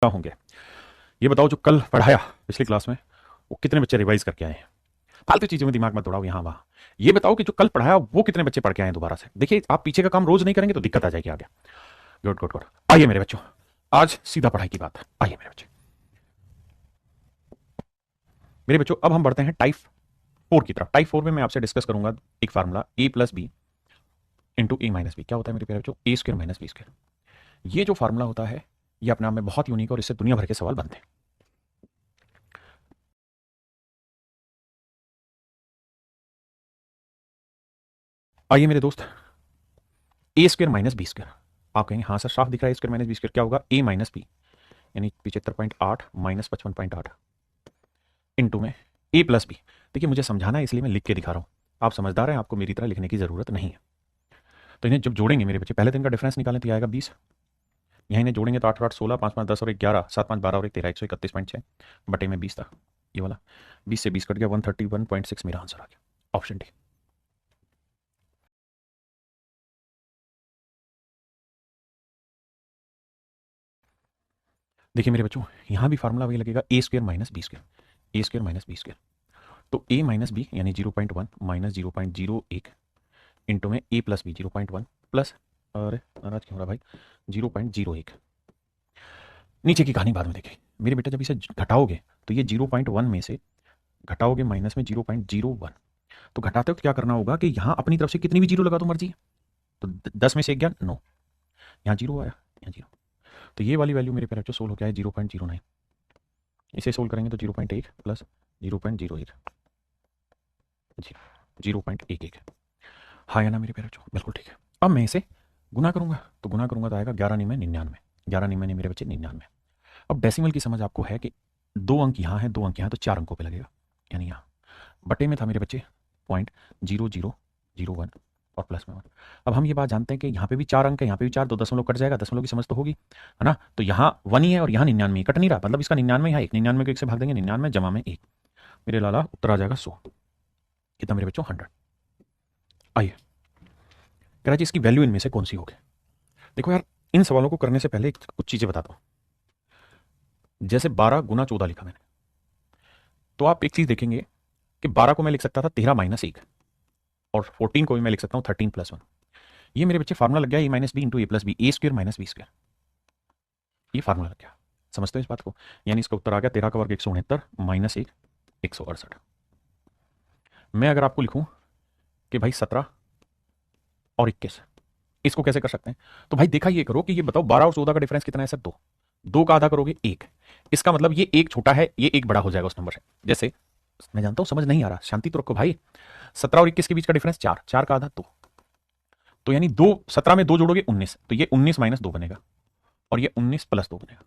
होंगे। ये बताओ जो कल पढ़ाया पिछली क्लास में वो कितने बच्चे रिवाइज करके आए हैं? फालतू चीजों में दिमाग मत दौड़ाओ यहाँ वहां। ये बताओ कि जो कल पढ़ाया वो कितने बच्चे पढ़ के आए हैं दोबारा से। देखिए आप पीछे का काम रोज नहीं करेंगे तो दिक्कत आ जाएगी आगे। Good good good. आइए मेरे बच्चों, आज सीधा पढ़ाई की बात। आइए मेरे बच्चे, मेरे बच्चों अब हम बढ़ते हैं टाइप 4 की तरफ। टाइप 4 में मैं आपसे डिस्कस करूंगा एक फार्मूला ए प्लस बी इंटू ए माइनस बी। क्या होता है मेरे प्यारे बच्चों? ए स्क्वायर माइनस बी स्क्वायर। ये जो फार्मूला होता है ये अपने आप में बहुत यूनिक और इससे दुनिया भर के सवाल बनते हैं। आइए मेरे दोस्त, ए स्क्वायर माइनस बी स्क्वायर। आप कहेंगे हाँ सर साफ दिख रहा है A square minus B square. क्या होगा? ए माइनस बी यानी 75.8 माइनस 55.8 इंटू में ए प्लस बी। देखिए मुझे समझाना है इसलिए मैं लिख के दिखा रहा हूँ। आप समझदार हैं, आपको मेरी तरह लिखने की जरूरत नहीं है। तो इन्हें जब जोड़ेंगे मेरे बच्चे, पहले तो इनका डिफरेंस निकालें तो आएगा 20। यहाँ इन्हें जोड़ेंगे तो 8 8 16, 5 5 10 और 11, 7 5 12 और 1 13, 131.6 बटे में 20 था ये वाला। 20 से 20 कट गया, 131.6 मेरा आंसर आ गया, ऑप्शन डी। देखिए मेरे बच्चों यहाँ भी फार्मूला वही लगेगा, ए square minus B square. A square minus B square तो ए माइनस बी यानी 0.1 माइनस 0.01 इंटू में ए प्लस बी 0.1 प्लस, अरे नाराज क्यों हो रहा भाई, 0.01। नीचे की कहानी बाद में देखें मेरे बेटा। जब इसे घटाओगे तो ये 0.1 में से घटाओगे माइनस में 0.01, तो घटाते वक्त क्या करना होगा कि यहाँ अपनी तरफ से कितनी भी जीरो लगा दो मर्जी है। तो 10 में से 1 गया 9, यहाँ जीरो आया, यहाँ जीरो। तो ये वाली वैल्यू मेरे पेरेंट्स सोल्व हो गया है 0.09। इसे सोल्व करेंगे तो 0.1 प्लस 0.01 0.11। हाँ या ना मेरे पेरेंट्स? बिल्कुल ठीक है। अब मैं इसे गुना करूंगा तो आएगा 11 निमे 99। 11 निमे मेरे बच्चे 99। अब डेसिमल की समझ आपको है कि 2 अंक यहाँ है, 2 अंक यहाँ, तो 4 अंकों पे लगेगा। यानी यहाँ बटे में था मेरे बच्चे 0.0001 और प्लस में 1। अब हम ये बात जानते हैं कि यहाँ पे भी 4 अंक है, यहाँ पे भी 4, 2 दशमलव कट जाएगा, दशमलव की समझ तो होगी है ना। तो यहाँ 1 ही है और यहाँ 99 कट नहीं रहा, मतलब इसका 99 यहाँ 1, 99 को 1 से भाग देंगे, 99 जमा में 1, मेरे लाला उत्तर आ जाएगा 100। कितना मेरे बच्चों? 100। आइए कह रहा जी इसकी वैल्यू इनमें से कौन सी होगी। देखो यार इन सवालों को करने से पहले कुछ चीजें बताता हूं। जैसे 12 गुना 14 लिखा मैंने, तो आप एक चीज देखेंगे कि 12 को मैं लिख सकता था 13 माइनस 1 और 14 को भी मैं लिख सकता हूं 13 प्लस 1। ये मेरे बच्चे फार्मूला लग गया ए minus B into A plus B, A square minus B square. ये फार्मूला लग गया, समझते हो इस बात को? यानी इसका उत्तर आ गया 13 का वर्ग 169 माइनस 1 168। मैं अगर आपको लिखूं कि भाई 17 और 21, इसको कैसे कर सकते हैं? तो भाई देखा ये करो कि ये बताओ 12 और 14 का डिफरेंस कितना है सर? 2। 2 का आधा करोगे 1, इसका मतलब ये एक छोटा है, ये एक बड़ा हो जाएगा उस नंबर से। जैसे मैं जानता हूं समझ नहीं आ रहा, शांति तो रखो भाई। 17 और 21 के बीच का डिफरेंस 4, 4 का आधा 2, तो यानी 2, 17 में 2 जोड़ोगे 19, तो ये 19 माइनस 2 बनेगा और ये 19 प्लस 2 बनेगा।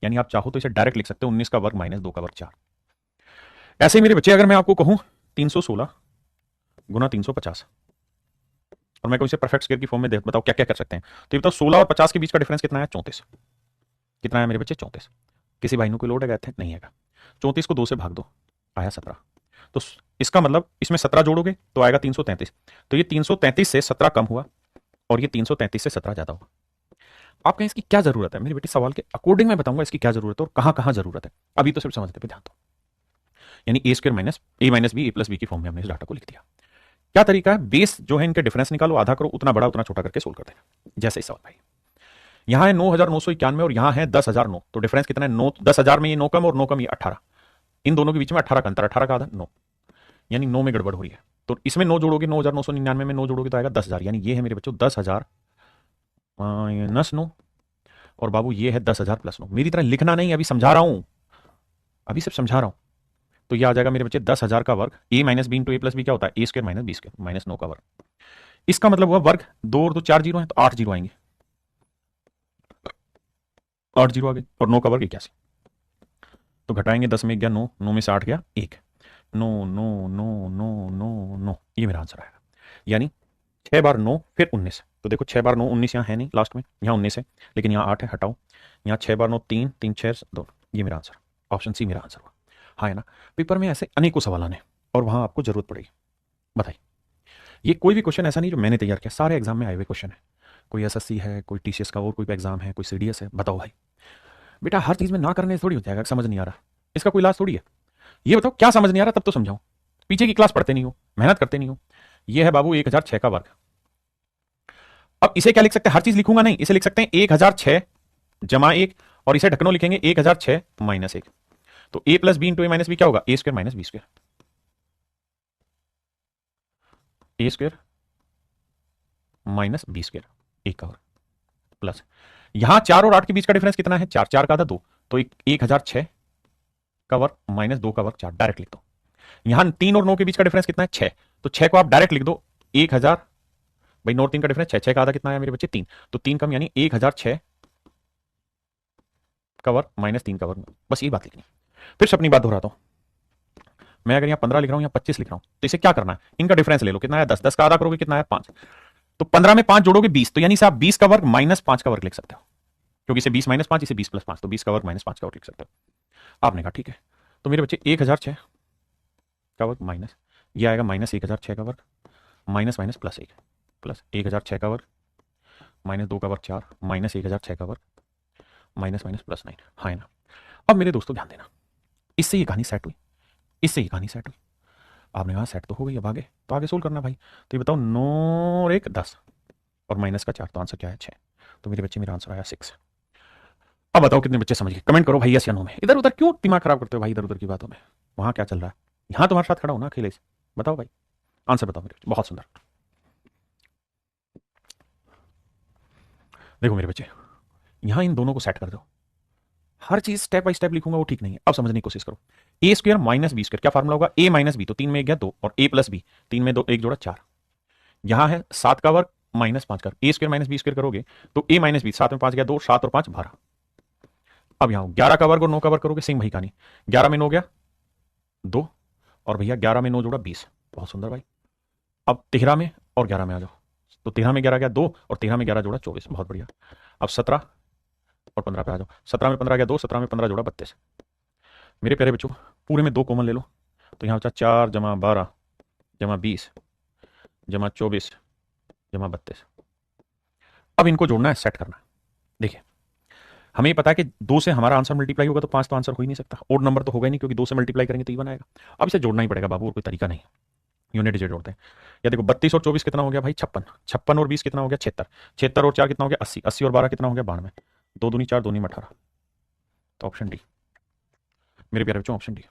यानी आप चाहो तो इसे डायरेक्ट लिख सकते हो 19 का वर्ग माइनस 2 का वर्ग 4। ऐसे ही मेरे बच्चे अगर मैं आपको कहूं 316 गुना 350 और मैं कहूं इसे परफेक्ट स्क्वायर की फॉर्म में बताओ क्या क्या कर सकते हैं, तो ये बताओ 16 और 50 के बीच का डिफरेंस कितना है? 34। कितना है मेरे बच्चे? 34। किसी भाई ने कोई लोड है? थे नहीं है। 34 को 2 से भाग दो, आया 17। तो इसका मतलब इसमें 17 जोड़ोगे तो आएगा 333। तो ये 333 से 17 कम हुआ और ये 333 से 17 ज्यादा हुआ। आप कहें इसकी क्या जरूरत है? मेरी बेटी सवाल के अकॉर्डिंग मैं बताऊंगा इसकी क्या जरूरत है और कहां कहां जरूरत है। अभी तो सिर्फ समझते पे ध्यान दो। यानी A square minus A minus B A plus B की फॉर्म में हमने इस डाटा को लिख दिया। क्या तरीका है? बेस जो है इनके डिफरेंस निकालो, आधा करो, उतना बड़ा उतना छोटा करके सोल्व कर देना। जैसे इस सवाल भाई यहाँ है 9,991 और यहाँ है 10,009, तो डिफरेंस कितना है? 9, 10,000 में ये 9 कम और 9 कम ये 18, इन दोनों के बीच में 18 का अंतर, 18 का आधा 9, यानी 9 में गड़बड़ हो रही है। तो इसमें 9 जोड़ोगे, 9,999 में 9 जोड़ोगे तो आएगा 10,000, यानी ये है मेरे बच्चों 10,000 माइनस 9 और बाबू ये है 10,000 प्लस 9। मेरी तरह लिखना नहीं, अभी समझा रहा हूं, अभी सिर्फ समझा रहा हूं। तो ये आ जाएगा मेरे बच्चे 10,000 का वर्ग, A minus B into A plus B क्या होता है? A square minus B square minus 9 का वर्ग। इसका मतलब हुआ वर्ग 2 और 2 4 जीरो है तो 8 जीरो आएंगे, 8 जीरो आ गए और 9 का वर्ग 81। तो घटाएंगे 10 में 1 गया 9, 9 में से 8 गया 1, 9 9 9 9 9 9, ये मेरा आंसर आएगा। यानी 6 बार 9 फिर 19। तो देखो 6 बार 9 19 यहाँ है नहीं, लास्ट में यहाँ 19 है लेकिन यहाँ 8 है, हटाओ। यहाँ 6 बार 9 3 3 6 2, ये मेरा आंसर, ऑप्शन सी मेरा आंसर हुआ। हाँ है ना? पेपर में ऐसे अनेकों सवाल आने और वहां आपको जरूरत पड़ेगी। बताइए ये कोई भी क्वेश्चन ऐसा नहीं जो मैंने तैयार किया, सारे एग्जाम में आए हुए क्वेश्चन है। कोई एसएससी है, कोई टीसीएस का और कोई एग्जाम है, कोई सीडीएस है, बताओ भाई। बेटा हर चीज में ना करने से थोड़ी हो जाएगा, समझ नहीं आ रहा, इसका कोई इलाज थोड़ी है। ये बताओ क्या समझ नहीं आ रहा तब तो समझाऊं, पीछे की क्लास पढ़ते नहीं हो, मेहनत करते नहीं हो। ये है बाबू 1006 का वर्ग। अब इसे क्या लिख सकते हैं, हर चीज लिखूंगा नहीं, इसे लिख सकते हैं 1006 जमा 1, और इसे ढक्कनों लिखेंगे 1006 माइनस 1। तो a plus B into A minus B क्या होगा, ए square minus B square, A square minus B square, एक का वर्ग प्लस, यहां 4 और 8 के बीच का डिफरेंस कितना है, 4, 4 का आधा 2, तो 1006 का वर्ग माइनस 2 का वर्ग 4, डायरेक्ट लिख दो। यहां 3 और 9 के बीच का डिफरेंस कितना है, 6, तो 6 को आप डायरेक्ट लिख दो 1000, भाई 9 और 3 का डिफरेंस 6, 6 का आधा कितना है मेरे बच्चे 3, तो 3 कम यानी 1006 का वर्ग माइनस 3 का वर्ग, बस ये बात लिखनी। फिर से अपनी बात दोहराता हूं, मैं अगर यहाँ 15 लिख रहा हूं या 25 लिख रहा हूं, तो इसे क्या करना है, इनका डिफरेंस ले लो, कितना है 10, 10 का आधा करोगे कितना है 5, तो 15 में 5 जोड़ोगे 20, तो यानी से आप 20 का वर्ग माइनस 5 का वर्ग लिख सकते हो, क्योंकि इसे 20 माइनस 5, इसे 20 प्लस 5, तो 20 का वर्ग माइनस 5 का वर्ग लिख सकते हो। आपने कहा ठीक है, तो मेरे बच्चे 1006 का वर्ग माइनस, ये आएगा माइनस 1006 का वर्ग माइनस माइनस प्लस 1, प्लस 1006 का वर्ग माइनस 2 का वर्ग 4 माइनस 1006 का वर्ग माइनस माइनस प्लस 9, हाँ है ना। अब मेरे दोस्तों ध्यान देना, इससे ये कहानी सेट हुई, इससे ये कहानी सेट हुई, आपने कहा सेट तो हो गई, अब आगे तो आगे सोल्व करना भाई। तो ये बताओ 9 और 1 10 और माइनस का 4, तो आंसर क्या है 6, तो मेरे बच्चे मेरा आंसर आया 6। अब बताओ कितने बच्चे समझ गए, कमेंट करो भाई यस या नो में, इधर उधर क्यों दिमाग खराब करते हो भाई, इधर उधर की बातों में, वहां क्या चल रहा है, यहां तुम्हारे साथ खड़ा हो ना अकेले से, बताओ भाई आंसर बताओ मेरे बच्चे, बहुत सुंदर। देखो मेरे बच्चे, यहां इन दोनों को सेट कर दो, हर चीज स्टेप बाय स्टेप लिखूंगा वो ठीक नहीं है, अब समझने की कोशिश करो। ए स्क्वायर माइनस बी स्क्वायर क्या फार्मूला होगा, ए माइनस बी, तो 3 में 1 गया 2, और ए प्लस बी, 3 में 2 1 जोड़ा 4, यहां है 7 का वर्ग माइनस 5 का, ए स्क्वायर माइनस बी स्क्वायर करोगे तो ए माइनस बी, 7 में 5 गया 2, 7 और 5 12। अब यहां 11 का वर्ग और 9 का वर्ग करोगे, सिंह भाई कहानी, 11 में 9 गया 2, और भैया 11 में 9 जोड़ा 20, बहुत सुंदर भाई। अब 13 में और 11 में आ जाओ, तो 13 में 11 गया 2, और 13 में 11 जोड़ा 24, बहुत बढ़िया। अब 17 और 15 पे आ जाओ, 17 में 15 गया 2, 17 में 15 जोड़ा 32। मेरे प्यारे बच्चों पूरे में 2 कॉमन ले लो, तो यहाँ बचा 4 जमा 12 जमा 20 जमा 24 जमा 32। अब इनको जोड़ना है, सेट करना है। देखिए हमें ये पता है कि 2 से हमारा आंसर मल्टीप्लाई होगा तो 5 तो आंसर हो ही नहीं सकता, ओड नंबर तो होगा ही नहीं, क्योंकि 2 से मल्टीप्लाई करेंगे तो इवन आएगा। अब इसे जोड़ना ही पड़ेगा बाबू, और कोई तरीका नहीं, यूनिट डिजिट जोड़ते हैं। या देखो 32 और 24 कितना हो गया भाई 56, 56 और 20 कितना हो गया 76, 76 और 4 कितना हो गया 80, 80 और 12 कितना हो गया 92, 2 दूनी 4, 2 में 18, तो ऑप्शन डी मेरे प्यारे बच्चों, ऑप्शन डी।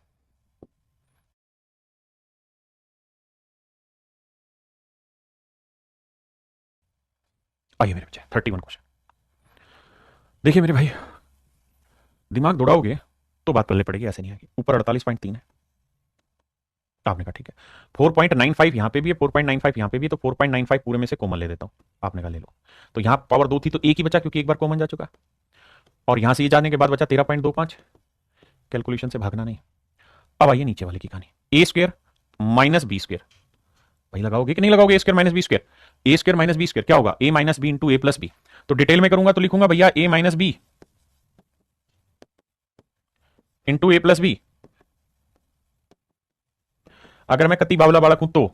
आइए मेरे बच्चे 31 क्वेश्चन, देखिए मेरे भाई दिमाग दौड़ाओगे तो बात पल्ले पड़ेगी, ऐसे नहीं आएगी। ऊपर 48.3 है, आपने कहा ठीक है, 4.95 यहां पे भी है, 4.95 यहां पे भी है, तो 4.95 पूरे में से कॉमन ले देता हूं, आपने कहा ले लो। तो यहां पावर 2 थी तो एक ही बचा, क्योंकि एक बार कॉमन जा चुका, और यहां से ये जाने के बाद बचा 13.25, कैलकुलेशन से भागना नहीं। अब आइए नीचे वाले की कहानी, ए स्क्वायर माइनस बी स्क्वायर, भाई लगाओगे कि नहीं लगाओगे, ए square minus B square, A square minus B square क्या होगा, ए minus B into A plus B. तो डिटेल में करूंगा तो लिखूंगा भैया A minus B into A plus B. अगर मैं कत्ती बावला बालक हूं तो,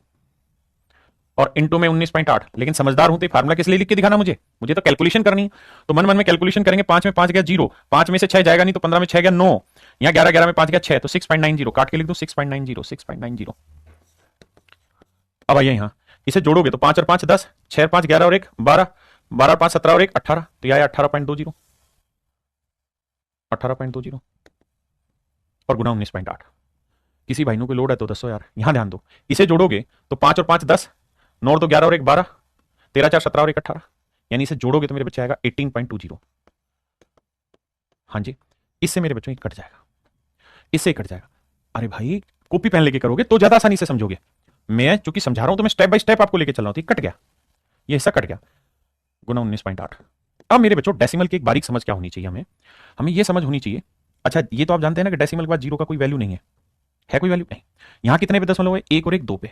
और इंटू में 19.8, लेकिन समझदार हूं तो फार्मूला किस लिए लिख के दिखाना, मुझे तो कैलकुलेशन करनी, तो मन मन में कैलकुलेशन करेंगे। 5 में 5 गया 0, 5 में से 6 जाएगा नहीं, तो 15 में 6 गया 9, यहां 11, 11 में 5 गया 6, तो 6.90 काट के लिख दो 6.90, 6.90। अब आइए यहां इसे जोड़ोगे तो 5 और 5 10, 6 और 5 11 और 1 12, 12 और 5 17 और 1 18, तो यह आया 18.20, 18.20 और गुना 19.8। किसी भाई को लोड है तो दसो यार, यहां ध्यान दो, इसे जोड़ोगे तो 5 और 5 10, 9 और 2 11 और 1 12, 13 4 17 और 1 18, यानी इसे जोड़ोगे तो मेरे बच्चे आएगा 18.20। हाँ जी, इससे मेरे बच्चों कट जाएगा, इससे कट जाएगा। अरे भाई कॉपी पेन लेके करोगे तो ज्यादा आसानी से समझोगे, मैं चूंकि समझा रहा हूं तो मैं स्टेप बाय स्टेप आपको लेके चल रहा हूं, कट गया, ये हिस्सा कट गया, गुना 19.8। अब मेरे बच्चों डेसिमल की एक बारीक समझ क्या होनी चाहिए, हमें यह समझ होनी चाहिए। अच्छा ये तो आप जानते हैं ना कि डेसिमल के बाद जीरो का कोई वैल्यू नहीं है कोई वैल्यू नहीं। यहां कितने पे दशमलव है, 1 और 1 2 पे,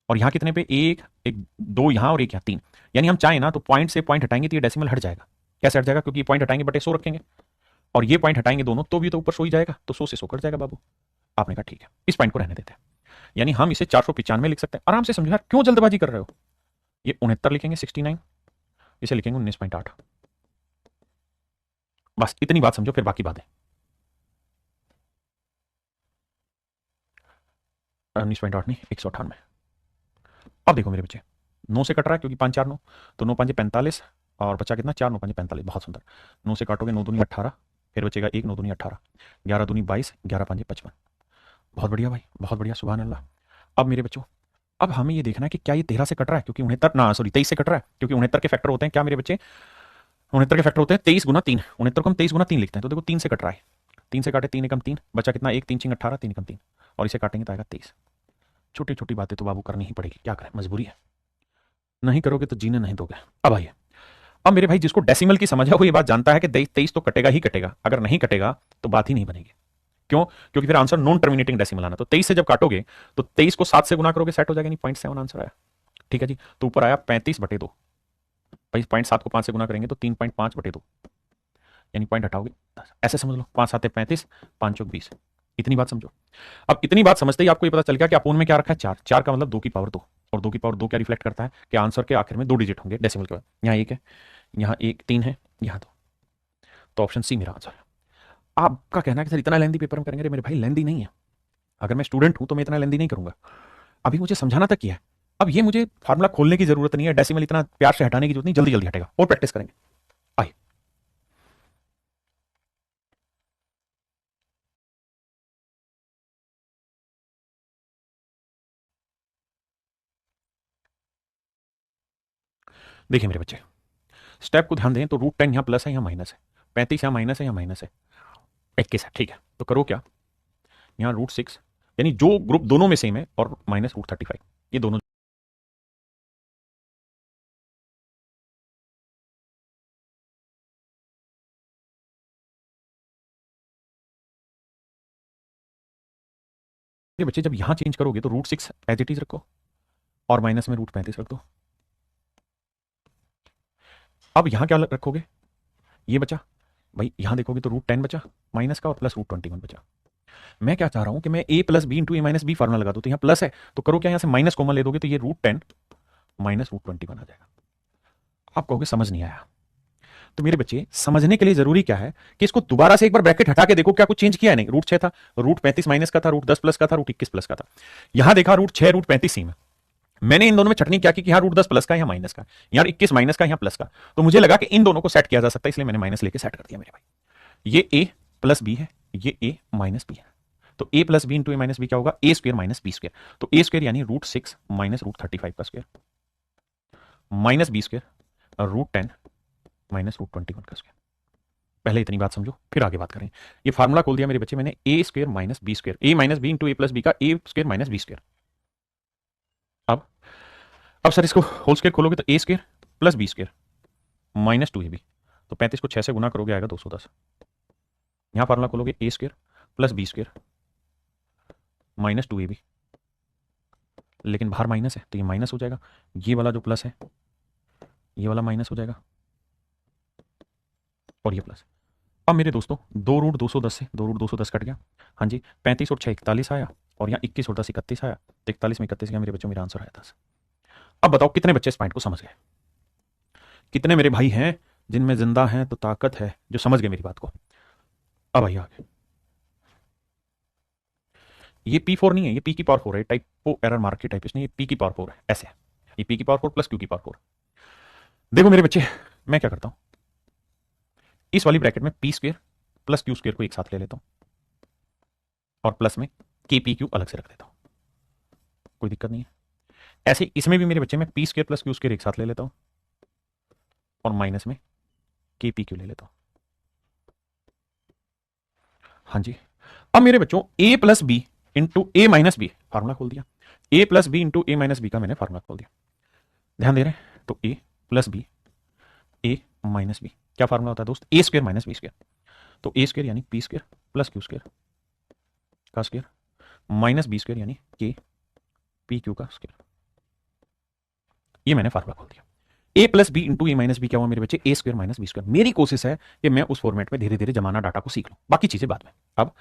और यहां कितने पे 1 1 2 यहां और 1 यहां 3, यानी हम चाहें ना तो पॉइंट से पॉइंट हटाएंगे तो ये डेसिमल हट जाएगा। कैसे हट जाएगा, क्योंकि पॉइंट हटाएंगे बटे 100 रखेंगे, और ये पॉइंट हटाएंगे दोनों तो भी तो ऊपर 100 ही जाएगा, तो 100 से 100 कट जाएगा बाबू। आपने कहा ठीक है, इस पॉइंट को रहने देते हैं, यानी हम इसे 495 लिख सकते हैं। आराम से समझो यार, क्यों जल्दबाजी कर रहे हो। ये 69 लिखेंगे 69, इसे लिखेंगे 19.8, बस इतनी बात समझो, फिर बाकी बातें। 19.8 नहीं, 198। अब देखो मेरे बच्चे, 9 से कट रहा है क्योंकि 5 4 9, तो 9 5 45 और बचा कितना, 4 9 5 45, बहुत सुंदर। 9 से काटोगे 9 दूनी 18, फिर बचेगा 1 9 दूनी 18, 11 दूनी 22, 11 5 55। बहुत बढ़िया भाई, बहुत बढ़िया, सुभान अल्लाह। अब मेरे बच्चों, अब हमें ये देखना है कि क्या ये 13 से कट रहा है, क्योंकि 69 ना सॉरी 23 से कट रहा है, क्योंकि 69 के फैक्टर होते हैं क्या मेरे बच्चे, 69 के फैक्टर होते हैं 23 गुना 3, 69 को हम 23 गुना 3 लिखते हैं, तो देखो 3 से कट रहा है, 3 से काटे 3 एकम 3, बचा कितना, 1 3 6 18, 3 एकम 3, और इसे काटेंगे तो आएगा 23। छोटी छोटी बातें तो बाबू करनी ही पड़ेगी, क्या करें, मजबूरी है, नहीं करोगे तो जीने नहीं दोगे। अब आइए, अब मेरे भाई जिसको डेसिमल की समझ है वो ये बात जानता है कि 23 तो कटेगा ही कटेगा, अगर नहीं कटेगा तो बात ही नहीं बनेगी। क्यों? क्योंकि फिर आंसर नॉन टर्मिनेटिंग डेसिमल आना, तो 23 से जब काटोगे तो 23 को 7 से गुना करोगे, सेट हो जाएगा, नहीं 0.7 आंसर आया। ठीक है जी, तो ऊपर आया 35/2, भाई 0.7 को 5 से गुना करेंगे तो 3.5/2, यानी पॉइंट हटाओगे 10। ऐसे समझ लो, 5 7 35, 5 चौक 20। इतनी बात समझो। अब इतनी बात समझते ही आपको ये पता चल गया कि अपोन में क्या रखा है, 4, 4 का मतलब 2 की पावर 2, और 2 की पावर 2 क्या रिफ्लेक्ट करता है कि आंसर के आखिर में 2 डिजिट होंगे डेसिमल के बाद। यहाँ 1 है, यहाँ 1 3 है, यहाँ 2, तो ऑप्शन सी मेरा आंसर है। आपका कहना है कि सर इतना लेंदी पेपर में करेंगे, अरे मेरे भाई लेंदी नहीं है, अगर मैं स्टूडेंट हूं तो मैं इतना लेंदी नहीं करूंगा, अभी मुझे समझाना तक किया है। अब ये मुझे फार्मूला खोलने की जरूरत नहीं है, डेसिमल इतना प्यार से हटाने की जरूरत नहीं, जल्दी जल्दी हटेगा, और प्रैक्टिस करेंगे। आइए, देखिए मेरे बच्चे, स्टेप को ध्यान दें तो √10 यहाँ प्लस है, यहाँ माइनस है, 35 यहाँ माइनस है, यहाँ माइनस है, 21 है, ठीक है, तो करो क्या, यहाँ √6, यानी जो ग्रुप दोनों में सेम है, और माइनस √35, ये दोनों। ये बच्चे जब यहां चेंज करोगे तो √6 एज इट इज रखो, और माइनस में √35 रख दो। अब यहां क्या रखोगे, ये बचा, भाई यहां देखोगे तो √10 बचा माइनस का, और प्लस √21 बचा। मैं क्या चाह रहा हूं कि मैं a plus B into A minus B formula लगा दूं, तो यहां प्लस है तो करो क्या, यहां से माइनस कॉमन ले दोगे तो ये √10 माइनस √21 आ जाएगा। आप कहोगे समझ नहीं आया, तो मेरे बच्चे समझने के लिए जरूरी क्या है कि इसको दोबारा से एक बार ब्रैकेट हटा के देखो क्या कुछ चेंज किया है, नहीं, √6 था, √35 माइनस का था, √10 प्लस का था, √21 प्लस का था, यहां देखा √6 √35 सेम है, मैंने इन दोनों में छटनी क्या की कि यहाँ √10 प्लस का, यहाँ माइनस का, यहाँ 21 माइनस का, यहाँ प्लस का, तो मुझे लगा कि इन दोनों को सेट किया जा सकता है, इसलिए मैंने माइनस लेके सेट कर दिया मेरे भाई। ये a प्लस बी है, ये a माइनस बी है, तो a plus B into A minus B क्या होगा, a square minus B square, तो a स्क्र यानी √6 माइनस √35 का square, minus B square √10 minus √21 का स्क्र। पहले इतनी बात समझो, फिर आगे बात करें। ये फार्मूला खोल दिया मेरे बच्चे मैंने, a square minus B square, a minus B into A plus B का a square minus B square. अब सर इसको होल स्क्वायर खोलोगे तो A square plus B square minus 2ab, तो 35 को 6 से गुना करोगे आएगा 210। यहां फार्मूला खोलोगे A square plus B square minus 2ab, लेकिन बाहर माइनस है तो ये माइनस हो जाएगा, ये वाला जो प्लस है ये वाला माइनस हो जाएगा, और ये प्लस। अब मेरे दोस्तों 2√210 से 2√210 कट गया, हाँ जी, 35 और 6 41 आया, और यहाँ 21 और 10 31 आया, तो 41 में 31 गया मेरे बच्चों, मेरा आंसर आया 10। अब बताओ कितने बच्चे इस पॉइंट को समझ गए, कितने मेरे भाई हैं जिनमें जिंदा हैं तो ताकत है, जो समझ गए मेरी बात को। अब आइए आगे, ये P4 नहीं है, ये P की पावर 4 है, टाइपो एरर मार्क की टाइप, इसने ये P की पावर 4 है, ऐसे है, ये P की पावर 4 प्लस Q की पावर 4। देखो मेरे बच्चे, मैं क्या करता हूं, इस वाली ब्रैकेट में P square plus Q square को एक साथ ले लेता हूं, और प्लस में KPQ अलग से रख देता हूं, कोई दिक्कत नहीं है। ऐसे इसमें भी मेरे बच्चे में P square plus Q square एक साथ ले लेता हूं, और माइनस में KPQ ले लेता हूं। हाँ जी, अब मेरे बच्चों a plus B into A minus B formula खोल दिया, a plus B into A minus B का मैंने फार्मूला खोल दिया, ध्यान दे रहे हैं, तो a plus B A minus B क्या फार्मूला होता है दोस्त, A square minus B square, तो ए स्क्र यानी P square plus Q square का स्क्र माइनस बी स्क्र यानी के पी क्यू का स्क्र, ये मैंने फार्मूला खोल दिया। ए प्लस बी इंटू ए माइनस बी क्या हुआ मेरे बच्चे, ए स्क्र माइनस बी स्क्र। मेरी कोशिश है कि मैं उस फॉर्मेट में धीरे धीरे जमाना डाटा को सीख लूं, बाकी चीजें बाद में। अब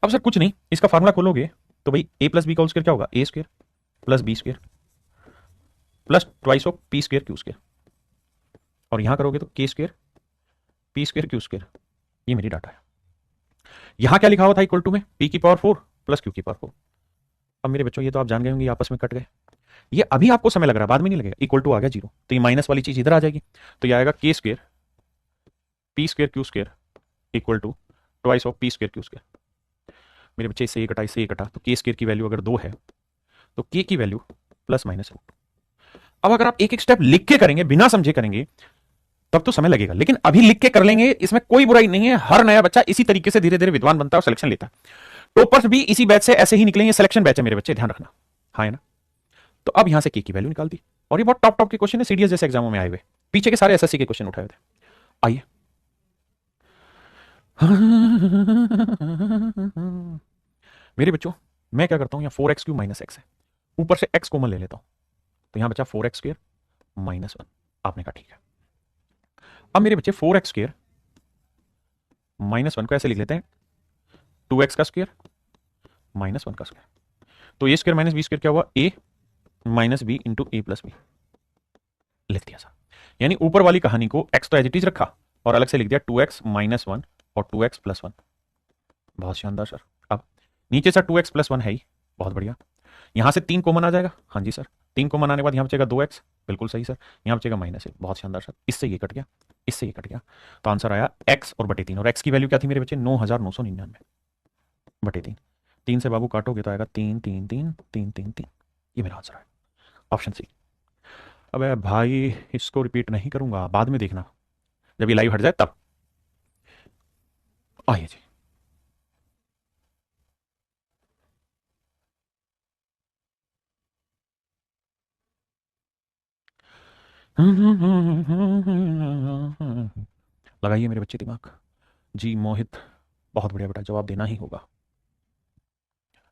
सर कुछ नहीं, इसका फार्मूला खोलोगे तो भाई ए प्लस बी का होल स्क्वायर क्या होगा, ए square plus B square plus twice of P square Q square, और यहां करोगे तो K square P square Q square ये मेरी डाटा है। यहां क्या लिखा हुआ था इक्वल टू में p की पावर 4 प्लस q की पावर 4। अब मेरे बच्चों ये तो आप जान गए होंगे आपस में कट गए। ये अभी आपको समय लग रहा है, बाद में नहीं लगेगा। इक्वल टू आ गया 0, तो ये माइनस वाली चीज इधर आ जाएगी, तो ये आएगा k square p square q square equal to twice of p square q स्क्वायर। मेरे बच्चे इससे ये कटा, इससे ये कटा, तो k स्क्वायर की वैल्यू अगर 2 है तो k की वैल्यू प्लस माइनस रूट। अब अगर आप एक एक स्टेप लिख के करेंगे, बिना समझे करेंगे, तब तो समय लगेगा, लेकिन अभी लिख के कर लेंगे, इसमें कोई बुराई नहीं है। हर नया बच्चा इसी तरीके से धीरे धीरे विद्वान बनता है और सिलेक्शन लेता है। टॉपर्स भी इसी बैच से ऐसे ही निकलेंगे, सिलेक्शन बैच है मेरे बच्चे, ध्यान रखना। हाँ है ना। तो अब यहां से के की वैल्यू निकाल दी, और ये बहुत टॉप टॉप के क्वेश्चन है, सीडीएस जैसे एग्जामों में आए हुए। पीछे के सारे एसएससी के क्वेश्चन उठाए हुए थे। आइए मेरे बच्चों, मैं क्या करता हूं, यहां 4x क्यू माइनस एक्स है, ऊपर से x कॉमन ले लेता हूं, तो यहां बचा 4x स्क्वायर माइनस 1। आपने कहा ठीक है। अब मेरे बच्चे 4x स्क्वायर माइनस 1 को ऐसे लिख लेते हैं 2x का स्क्वायर माइनस 1 का स्क्वायर। तो A square minus B square क्या हुआ, a minus B into A plus B लिख दिया सर। यानी ऊपर वाली कहानी को x तो एज इट इज रखा और अलग से लिख दिया 2x माइनस 1 और 2x प्लस 1। बहुत शानदार सर। अब नीचे सर 2x प्लस 1 है ही, बहुत बढ़िया। यहां से 3 कॉमन आ जाएगा, हाँ जी सर। 3 कॉमन आने के बाद यहां बचेगा 2x, बिल्कुल सही सर। यहां बचेगा माइनस 1, बहुत शानदार सर। इससे ये कट गया, इससे ये कट गया, तो आंसर आया x और बटे 3। और x की वैल्यू क्या थी मेरे बच्चे, 9999 बटे 3। 3 से बाबू काटोगे तो आएगा 3 3 3 3 3 3। ये मेरा आंसर है, ऑप्शन सी। अबे भाई इसको रिपीट नहीं करूंगा, बाद में देखना जब ये लाइव हट जाए तब। आइए जी, लगाइए मेरे बच्चे दिमाग। जी मोहित, बहुत बढ़िया बेटा, जवाब देना ही होगा।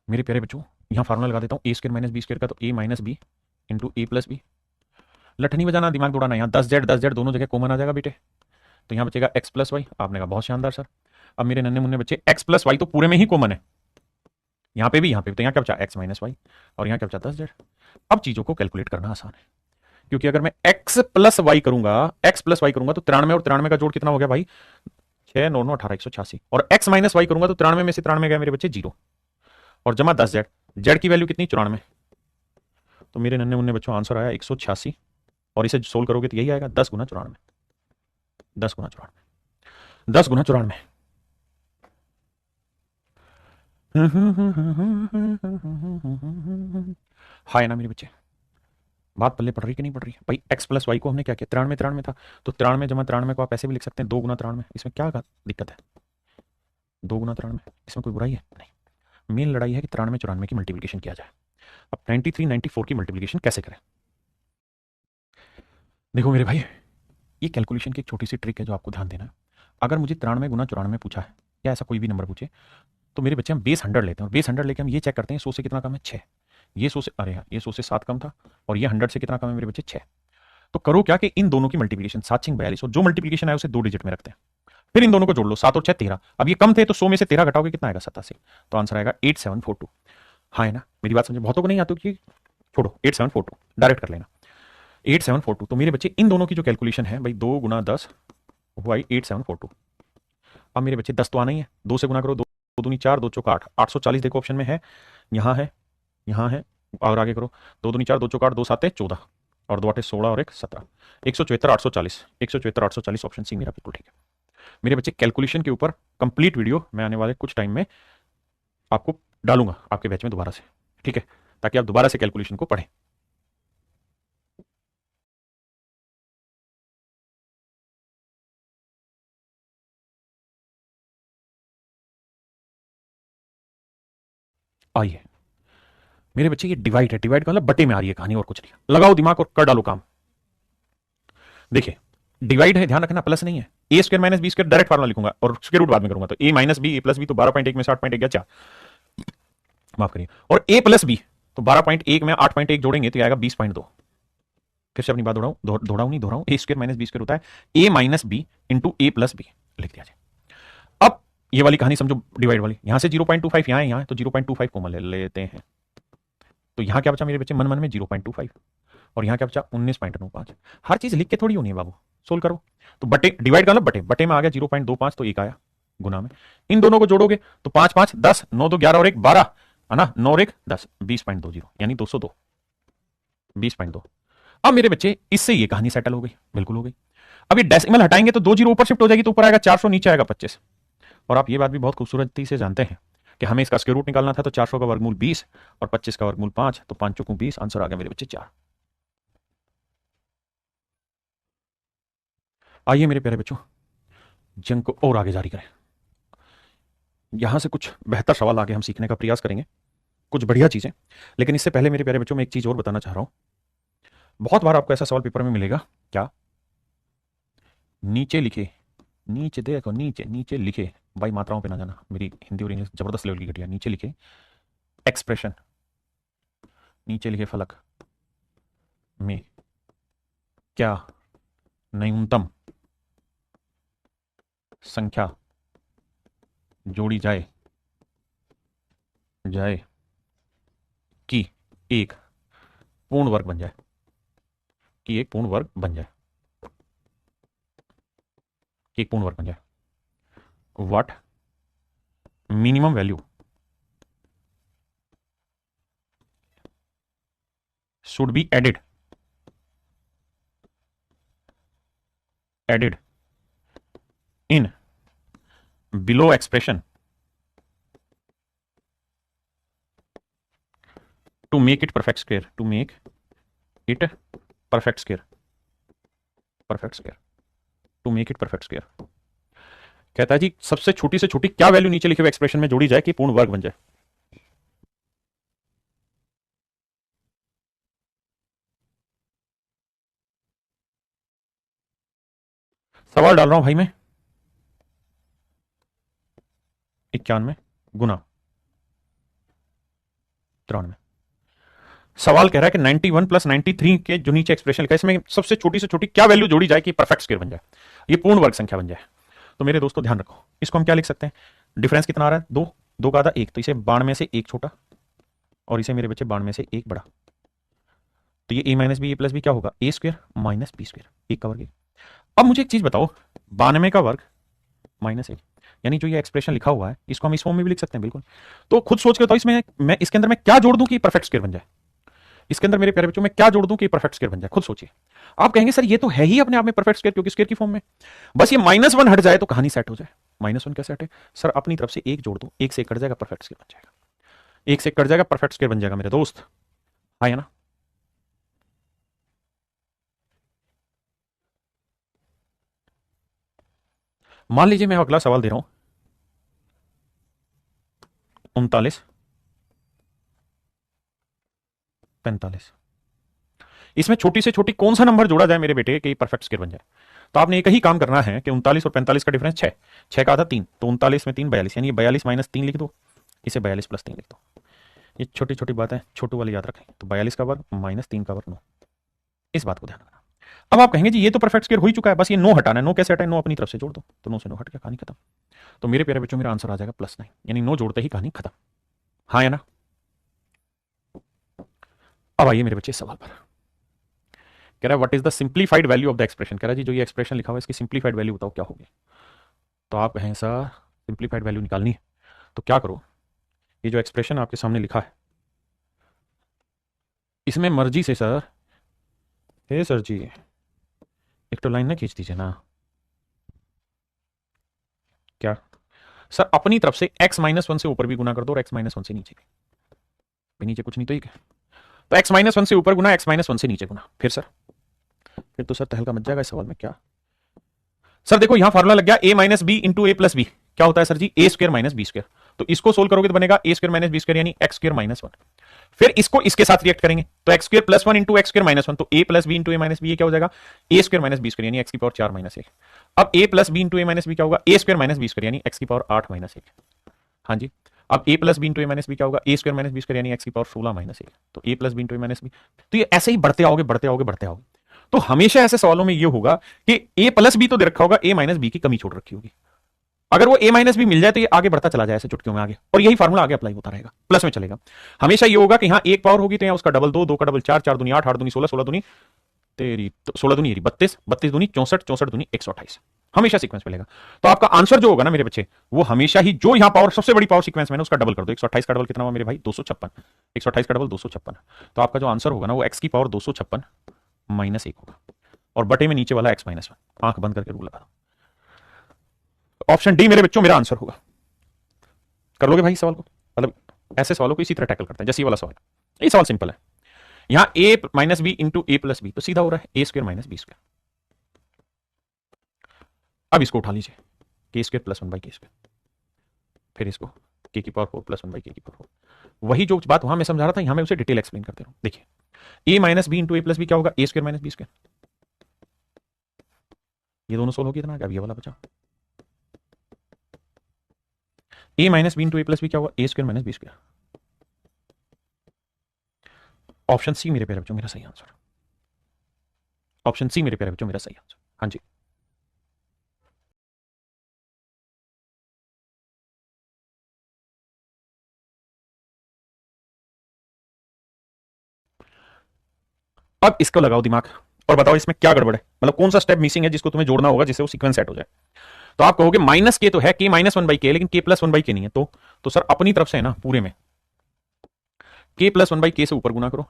मेरे प्यारे बच्चों, यहां फार्मूला लगा देता हूं, A square minus B square का, तो A minus B into A plus B. लठनी बजाना, दिमाग दौड़ाना। यहाँ 10 z दोनों जगह कॉमन आ जाएगा बेटे, तो यहाँ बचेगा x प्लस वाई। आपने कहा बहुत शानदार सर। अब मेरे नन्हे मुन्ने बच्चे, x प्लस वाई तो पूरे में ही कॉमन है, यहाँ पे भी, यहाँ पे भी। तो यहाँ क्या बचा, x माइनस वाई, और यहाँ क्या बचा 10z। अब चीजों को कैलकुलेट करना आसान है, क्योंकि अगर मैं x प्लस वाई करूंगा, x प्लस वाई करूंगा, तो 93 और 93 का जोड़ कितना हो गया भाई, 6 9 9 18 186। और x माइनस वाई करूंगा तो 93 में से 93 गया मेरे बच्चे 0, और जमा 10z। z की वैल्यू कितनी, 94। तो मेरे नन्हे मुन्ने बच्चों आंसर आया 186, और इसे सोल्व करोगे तो यही आएगा 10 गुना 94। 10 गुना 94, 10 गुना 94। हाय ना मेरे बच्चे, बात पल्ले पड़ रही कि नहीं पड़ रही भाई। x प्लस वाई को हमने क्या किया, 93 93 था, तो 93 जमा 93 को आप ऐसे भी लिख सकते हैं 2 गुना 93। इसमें क्या दिक्कत है, 2 गुना 93, इसमें कोई बुराई है नहीं। मेन लड़ाई है कि 93 94 की मल्टीप्लिकेशन किया जाए। अब 93 94 की मल्टीप्लिकेशन कैसे करें। देखो मेरे भाई, ये कैलकुलेशन की एक छोटी सी ट्रिक है जो आपको ध्यान देना है। अगर मुझे 93 गुना 94 पूछा है, या ऐसा कोई भी नंबर पूछे, तो मेरे बच्चे हम बेस 100 लेते हैं, और बेस 100 लेके हम ये चेक करते हैं 100 से कितना कम है, 6। ये 100 से, अरे यार ये 100 से 7 कम था, और ये 100 से कितना कम है मेरे बच्चे, 6। तो करो क्या कि इन दोनों की मल्टीप्लिकेशन 7 6 42, और जो मल्टीप्लिकेशन है उसे 2 डिजिट में रखते हैं, फिर इन दोनों को जोड़ लो, 7 और 6 13। अब ये कम थे तो 100 में से 13 घटाओगे कितना आएगा, 87। तो आंसर आएगा 8742। हाँ है ना, मेरी बात समझे। बहुतों को नहीं आती कि छोड़ो, 8742 डायरेक्ट कर लेना, 8742। तो मेरे बच्चे इन दोनों की जो कैलकुलेशन है भाई, 2 गुना 10 हुआ 8742। अब मेरे बच्चे 10 तो आना ही है, 2 से गुना करो, 2 दूनी 4, 2 चौका 8, 840 देखो ऑप्शन में है, यहाँ है, यहाँ है, और आगे करो, 2 दूनी 4, 2 चौका 8, 2 7 14, और 2 8 16 और 1 17, 174 840, 174 840 ऑप्शन सी मेरा बिल्कुल ठीक है। मेरे बच्चे कैलकुलेशन के ऊपर कंप्लीट वीडियो मैं आने वाले कुछ टाइम में आपको डालूंगा आपके बैच में दोबारा से, ठीक है, ताकि आप दोबारा से कैलकुलेशन को पढ़ें। आइए मेरे बच्चे, ये डिवाइड है, डिवाइड का मतलब बटे में आ रही है कहानी, और कुछ नहीं। लगाओ दिमाग और कर डालो काम। देखिए डिवाइड है, ध्यान रखना, प्लस नहीं है। A square minus B square direct formula लिखूंगा, और स्क्वायर रूट बाद में करूंगा, तो A minus B A plus B, तो 12.1 में से 8.1 गया 4, माफ करिए, और ए प्लस बी, तो 12.1 में 8.1 जोड़ेंगे तो आएगा 20.2। फिर से अपनी बात दोहराऊं नहीं दोहराऊं, ए स्क्वायर माइनस बी स्क्वायर होता है ए minus B into A plus B, लिख दिया जाए। अब ये वाली कहानी समझो, डिवाइड वाली, यहां से 0.25 यहां है, यहां है, तो 0.25 कॉमन ले लेते हैं, तो यहां क्या बचा मेरे बच्चे, मन मन में 0.25, और यहां क्या बचा 19.95। हर चीज लिख के थोड़ी होनी है बाबू, सोल्व करो। तो बटे, डिवाइड का मतलब बटे, बटे में आ गया 0.25, तो एक आया, गुना में, इन दोनों को जोड़ोगे तो 5 5 10, 9 2 11 और 1 12, है ना, 9 और 1 10, 20.20 यानी 202, 20.2। अब मेरे बच्चे इससे ये कहानी सेटल हो गई, बिल्कुल हो गई। अब ये डेसिमल हटाएंगे तो 2 जीरो ऊपर शिफ्ट हो जाएगी, तो ऊपर आएगा 400, नीचे आएगा 25। और आप ये बात भी बहुत खूबसूरती से जानते हैं कि हमें इसका स्क्वायर रूट निकालना था, तो 400 का वर्गमूल 20 और 25 का वर्गमूल 5, तो 5 चौको 20, आंसर आ गया मेरे बच्चे 4। आइए मेरे प्यारे बच्चों, जंग को और आगे जारी करें। यहां से कुछ बेहतर सवाल आगे हम सीखने का प्रयास करेंगे, कुछ बढ़िया चीजें। लेकिन इससे पहले मेरे प्यारे बच्चों, मैं एक चीज और बताना चाह रहा हूं। बहुत बार आपको ऐसा सवाल पेपर में मिलेगा, क्या, नीचे लिखे, नीचे देखो, नीचे नीचे लिखे, भाई मात्राओं पे ना जाना, मेरी हिंदी और इंग्लिश जबरदस्त लेवल की घटिया। नीचे लिखे एक्सप्रेशन, नीचे लिखे फलक में क्या न्यूनतम संख्या जोड़ी जाए जाए कि एक पूर्ण वर्ग बन जाए, कि एक पूर्ण वर्ग बन जाए, कि एक पूर्ण वर्ग बन जाए। What minimum value should be added in below expression to make it perfect square, to make it perfect square, to make it perfect square। कहता है जी सबसे छोटी से छोटी क्या वैल्यू नीचे लिखे हुए एक्सप्रेशन में जोड़ी जाए कि पूर्ण वर्ग बन जाए। सवाल डाल रहा हूं भाई मैं, 91 गुना 93। सवाल कह रहा है कि 91 प्लस 93 के जो नीचे एक्सप्रेशन लिखा है, इसमें सबसे छोटी से छोटी क्या वैल्यू जोड़ी जाए कि परफेक्ट स्क्वायर बन जाए, ये पूर्ण वर्ग संख्या बन जाए। तो मेरे दोस्तों ध्यान रखो, इसको हम क्या लिख सकते हैं, डिफरेंस कितना आ रहा है, 2, 2 का आधा 1, तो इसे 92 से 1 छोटा और इसे मेरे बच्चे 92 से 1 बड़ा, तो ये a minus B A plus B क्या होगा, ए स्क्वायर माइनस बी स्क्वायर, 1 का वर्ग। अब मुझे एक चीज बताओ, 92 का वर्ग माइनस 1, यानी जो ये एक्सप्रेशन लिखा हुआ है इसको हम इस फॉर्म में भी लिख सकते हैं, बिल्कुल। तो खुद सोच के बताओ, इसमें मैं इसके अंदर मैं क्या जोड़ दूं कि परफेक्ट स्क्वायर बन जाए, इसके अंदर मेरे प्यारे बच्चों मैं क्या जोड़ दूं कि परफेक्ट स्क्वायर बन जाए, खुद सोचिए। आप कहेंगे सर ये तो है ही अपने आप में परफेक्ट स्क्वायर, क्योंकि स्क्वायर की फॉर्म में, बस ये -1 हट जाए तो कहानी सेट हो जाए। -1 कैसे हटे सर, अपनी तरफ से 1 जोड़ दो, 1 से 1 कट जाएगा, परफेक्ट स्क्वायर बन जाएगा, 1 से 1 कट जाएगा, परफेक्ट स्क्वायर बन जाएगा मेरे दोस्त, हाँ है ना। मान लीजिए मैं अगला सवाल दे रहा हूं, 39 45, इसमें छोटी से छोटी कौन सा नंबर जोड़ा जाए मेरे बेटे कि परफेक्ट स्क्वायर बन जाए। तो आपने एक ही काम करना है कि 39 और 45 का डिफरेंस 6, 6 का आधा 3, तो 39 में 3 42, यानी 42 माइनस 3 लिख दो, इसे 42 प्लस 3 लिख दो। ये छोटी छोटी बातें छोटू वाली याद रखें, तो 42 का वर्ग माइनस 3 का वर्ग 9, इस बात को ध्यान रखना। अब आप कहेंगे जी ये तो परफेक्ट स्क्वायर हो ही चुका है, बस ये 9 हटाना है, 9 कैसे हटाए, 9 अपनी तरफ से जोड़ दो, तो 9 से 9 हट गया, कहानी खत्म। तो मेरे प्यारे बच्चों मेरा आंसर आ जाएगा +9, यानी 9 जोड़ते ही कहानी खत्म, हाँ या ना। अब आइए मेरे बच्चे इस सवाल पर, कह रहा है what is the simplified value of the expression, कह रहा है जी जो ये एक्सप्रेशन लिखा हुआ है इसकी सिंप्लीफाइड वैल्यू बताओ क्या होगी। तो आप कहें सर सिंप्लीफाइड वैल्यू निकालनी है, तो क्या करो, ये जो एक्सप्रेशन आपके सामने लिखा है इसमें मर्जी से सर, हे सर जी एक तो लाइन ना खींच दीजिए ना, क्या सर अपनी तरफ से x-1 से ऊपर भी गुना कर दो और x-1 से नीचे भी, नीचे कुछ नहीं तो एक है, तो x-1 से ऊपर गुना x-1 से नीचे गुना, फिर तो सर तहलका मच जाएगा इस सवाल में। क्या सर देखो यहां फार्मूला लग गया a minus B into A plus B, क्या होता है sir ji, A square minus B square, तो इसको सोल्व करोगे तो बनेगा A square minus B square यानी एक्स स्क्वायर माइनस 1, फिर इसको इसके साथ रिएक्ट करेंगे तो X square plus 1 into X square minus 1, तो A plus B into A minus B, ये क्या हो जाएगा A square minus B square यानी एक्स की पावर 4 माइनस 1। अब ए प्लस बी इंटू ए माइनस बी क्या होगा, ए स्क्वायर माइनस बी स्क्वायर यानी एक्स की पावर 8 माइनस 1, हाँ जी। अब ए प्लस बी इंटू ए माइनस बी क्या होगा, ए स्क्वायर माइनस बी स्क्वायर यानी एक्स की पावर 16 माइनस 1, तो A plus B into A minus B, तो ये ऐसे ही बढ़ते आओगे बढ़ते आओगे बढ़ते आओगे। तो हमेशा ऐसे सवालों में ये होगा कि ए प्लस बी तो दे रखा होगा, ए माइनस बी की कमी छोड़ रखी होगी, अगर वो a माइनस बी मिल जाए तो ये आगे बढ़ता चला जाए ऐसे चुटकियों में आगे, और यही फार्मूला आगे अप्लाई होता रहेगा, प्लस में चलेगा। हमेशा ये होगा कि यहाँ एक पावर होगी तो यहाँ उसका डबल 2, 2 का डबल 4, 4 दूनी 8, 8 दूनी 16, 16 दूनी तेरी तो 16 दूनी 32, 32 दूनी 64, 64 दूनी 128, हमेशा सीक्वेंस मिलेगा। तो आपका आंसर जो होगा ना मेरे बच्चे, वो हमेशा ही जो यहां पावर सबसे बड़ी पावर सीक्वेंस में उसका डबल कर दो। 128 का डबल कितना हुआ मेरे भाई? 256। 128 का डबल 256। तो आपका जो आंसर होगा ना वो x की पावर 256 -1 होगा, और बटे में नीचे वाला x -1। आंख बंद करके रूल लगा दो। ऑप्शन डी मेरे बच्चों मेरा आंसर होगा। कर लोगे भाई सवाल को? मतलब ऐसे सवालों को इसी तरह टैकल करते हैं जैसे ये वाला सवाल। ये सवाल सिंपल है। यहां a minus B into A plus B, तो सीधा हो रहा है a square minus B square. अब इसको उठा लीजिए, K square plus 1 by K square, फिर इसको के की पावर 4 प्लस 1 बाई के की पावर 4। वही जो बात वहां मैं समझा रहा था, यहां मैं उसे डिटेल एक्सप्लेन करते रहूं। देखिए a minus B into A plus B क्या होगा? ए स्क्वायर माइनस बी स्क्वायर। ये दोनों सोल्व हो गया इतना, अब ये वाला बचा। a minus B into A plus B क्या होगा? ए square minus B square. Option C मेरे प्यारे बच्चों मेरा सही आंसर। ऑप्शन सी मेरे प्यारे बच्चों मेरा सही आंसर। हाँ जी, अब इसको लगाओ दिमाग और बताओ इसमें क्या गड़बड़ है, मतलब कौन सा स्टेप मिसिंग है जिसको तुम्हें जोड़ना होगा जिससे वो सीक्वेंस सेट हो जाए। तो आप कहोगे माइनस के तो है, के माइनस 1 बाई के, लेकिन के प्लस 1 बाई के नहीं है। तो सर अपनी तरफ से है ना पूरे में के प्लस 1 बाई के से ऊपर गुना करो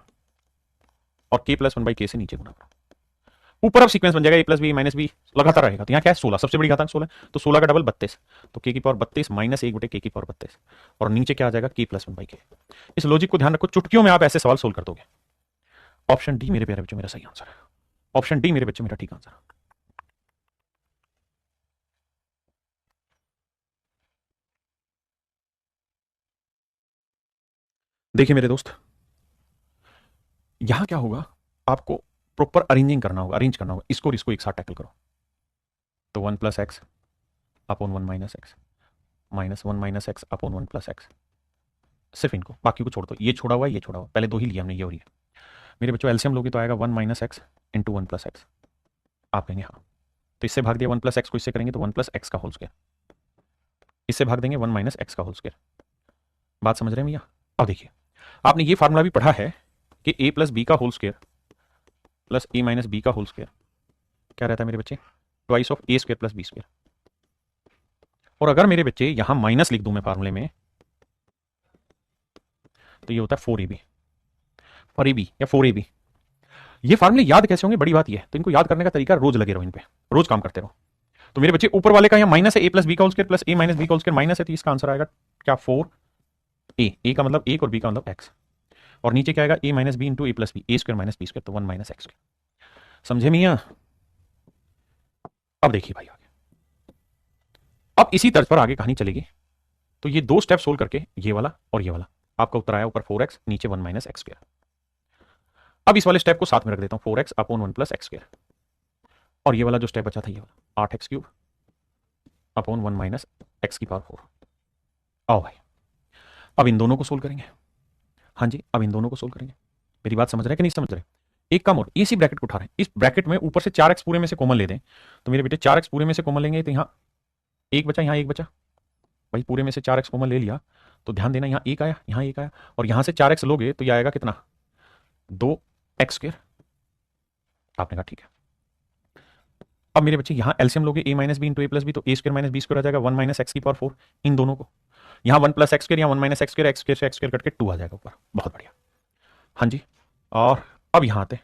और के प्लस 1 बाई के से नीचे गुना करो। ऊपर अब सीक्वेंस बन जाएगा ए प्लस बी माइनस बी लगातार रहेगा। तो यहाँ क्या है? 16, सबसे बड़ी घातांक 16, तो 16 का डबल 32, तो के की पावर 32 माइनस 1 बटे के की पावर 32, और नीचे क्या आ जाएगा? के प्लस 1 बाई के। इस लॉजिक को ध्यान रखो, चुटकियों में आप ऐसे सवाल सोल्व कर दोगे। ऑप्शन डी मेरे प्यारे बच्चों मेरा सही आंसर है। ऑप्शन डी मेरे बच्चों मेरा ठीक आंसर है। देखिए मेरे दोस्त, यहां क्या होगा, आपको प्रॉपर अरेंजिंग करना होगा, अरेंज करना होगा इसको और इसको एक साथ टैकल करो। तो 1 plus x upon 1 minus x minus 1 minus x upon 1 plus x, सिर्फ इनको, बाकी को छोड़ दो। ये छोड़ा हुआ है, ये छोड़ा हुआ, पहले दो ही लिया हमने, ये और ये। मेरे बच्चों एलसीएम लोगे तो आएगा 1 minus x into 1 plus x. आप कहेंगे हाँ, तो इससे भाग दिया 1 प्लस एक्स को, इससे करेंगे तो 1 प्लस एक्स का होल स्क्वायर, इससे भाग देंगे 1 माइनस एक्स का होल स्क्वायर। बात समझ रहे हैं भैया? अब देखिए, आपने ये फार्मूला भी पढ़ा है कि ए प्लस बी का whole square plus A minus B का होल स्क्वायर क्या रहता है मेरे बच्चे? Twice of A square plus B square. और अगर मेरे बच्चे यहां माइनस लिख दूं मैं फार्मूले में, तो ये होता है 4ab फॉर ab या 4ab। ये फार्मूले याद कैसे होंगे? बड़ी बात ये है, तो इनको याद करने का तरीका, रोज लगे रहो इन पे, रोज काम करते रहो। तो मेरे बच्चे ऊपर वाले का यहाँ माइनस है, ए प्लस बी का whole square plus A minus B का होल स्क्वायर माइनस है, तो इसका आंसर आएगा क्या? 4a। ए का मतलब 1 और बी का मतलब x, और नीचे क्या आएगा? ए minus B into A plus B, A square minus B square, तो 1 माइनस एक्स स्क्वायर। समझे मियां? अब देखिए भाई आगे, अब इसी तर्ज पर आगे कहानी चलेगी। तो ये दो स्टेप सोल्व करके, ये वाला और ये वाला, आपका उत्तर आया ऊपर 4x नीचे 1 माइनस एक्स स्क्वायर। अब इस वाले स्टेप को साथ में रख देता हूं, 4x upon 1 plus X square, और ये वाला जो स्टेप बचा था ये वाला 8x cube upon 1 minus X की पावर 4। आओ भाई, अब इन दोनों को सोल्व करेंगे। हाँ जी, अब इन दोनों को सोल्व करेंगे। मेरी बात समझ रहे हैं कि नहीं समझ रहे? एक काम और, इसी ब्रैकेट को उठा रहे हैं, इस ब्रैकेट में ऊपर से 4x पूरे में से कॉमन ले दें, तो मेरे बेटे 4x पूरे में से कॉमन लेंगे, तो यहाँ एक बचा, यहाँ एक बचा। भाई पूरे में से 4x कॉमन ले लिया, तो ध्यान देना यहाँ एक आया, यहाँ एक आया, और यहाँ से 4x लोगे तो ये आएगा कितना? 2x square. आपने कहा ठीक है। अब मेरे बच्चे यहाँ एलसीएम लोगे, a minus B into A plus B, तो A square minus B square आ जाएगा 1 माइनस एक्स की पावर 4। इन दोनों को यहाँ 1 प्लस एक्स स्क्वायर, यहाँ 1 minus X square, X square से एक्स स्क्वायर कट के 2 आ जाएगा ऊपर। बहुत बढ़िया। हाँ जी, और अब यहाँ आते,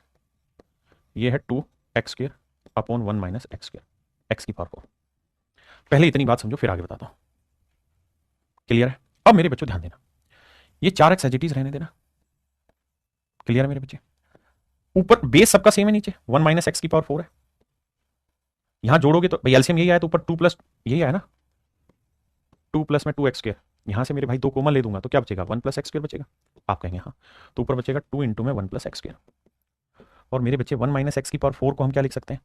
ये है 2x square upon 1 minus X square, x की पावर 4। पहले इतनी बात समझो, फिर आगे बताता हूँ। क्लियर है? अब मेरे बच्चों ध्यान देना, ये 4x एज इट इज रहने देना। क्लियर है मेरे बच्चे? ऊपर बेस सबका सेम है, नीचे 1 माइनस एक्स की पावर 4 है। यहां जोड़ोगे तो भाई एलसीएम यही आया, तो ऊपर 2 प्लस यही आया ना, 2 प्लस में 2x स्क्वायर, यहां से मेरे भाई 2 कॉमन ले दूंगा तो क्या बचेगा? 1 प्लस एक्स स्क्वायर बचेगा। आप कहेंगे हाँ, तो ऊपर बचेगा 2 इंटू में 1 प्लस एक्स स्क्वायर। और मेरे बच्चे 1 माइनस एक्स की पावर 4 को हम क्या लिख सकते हैं?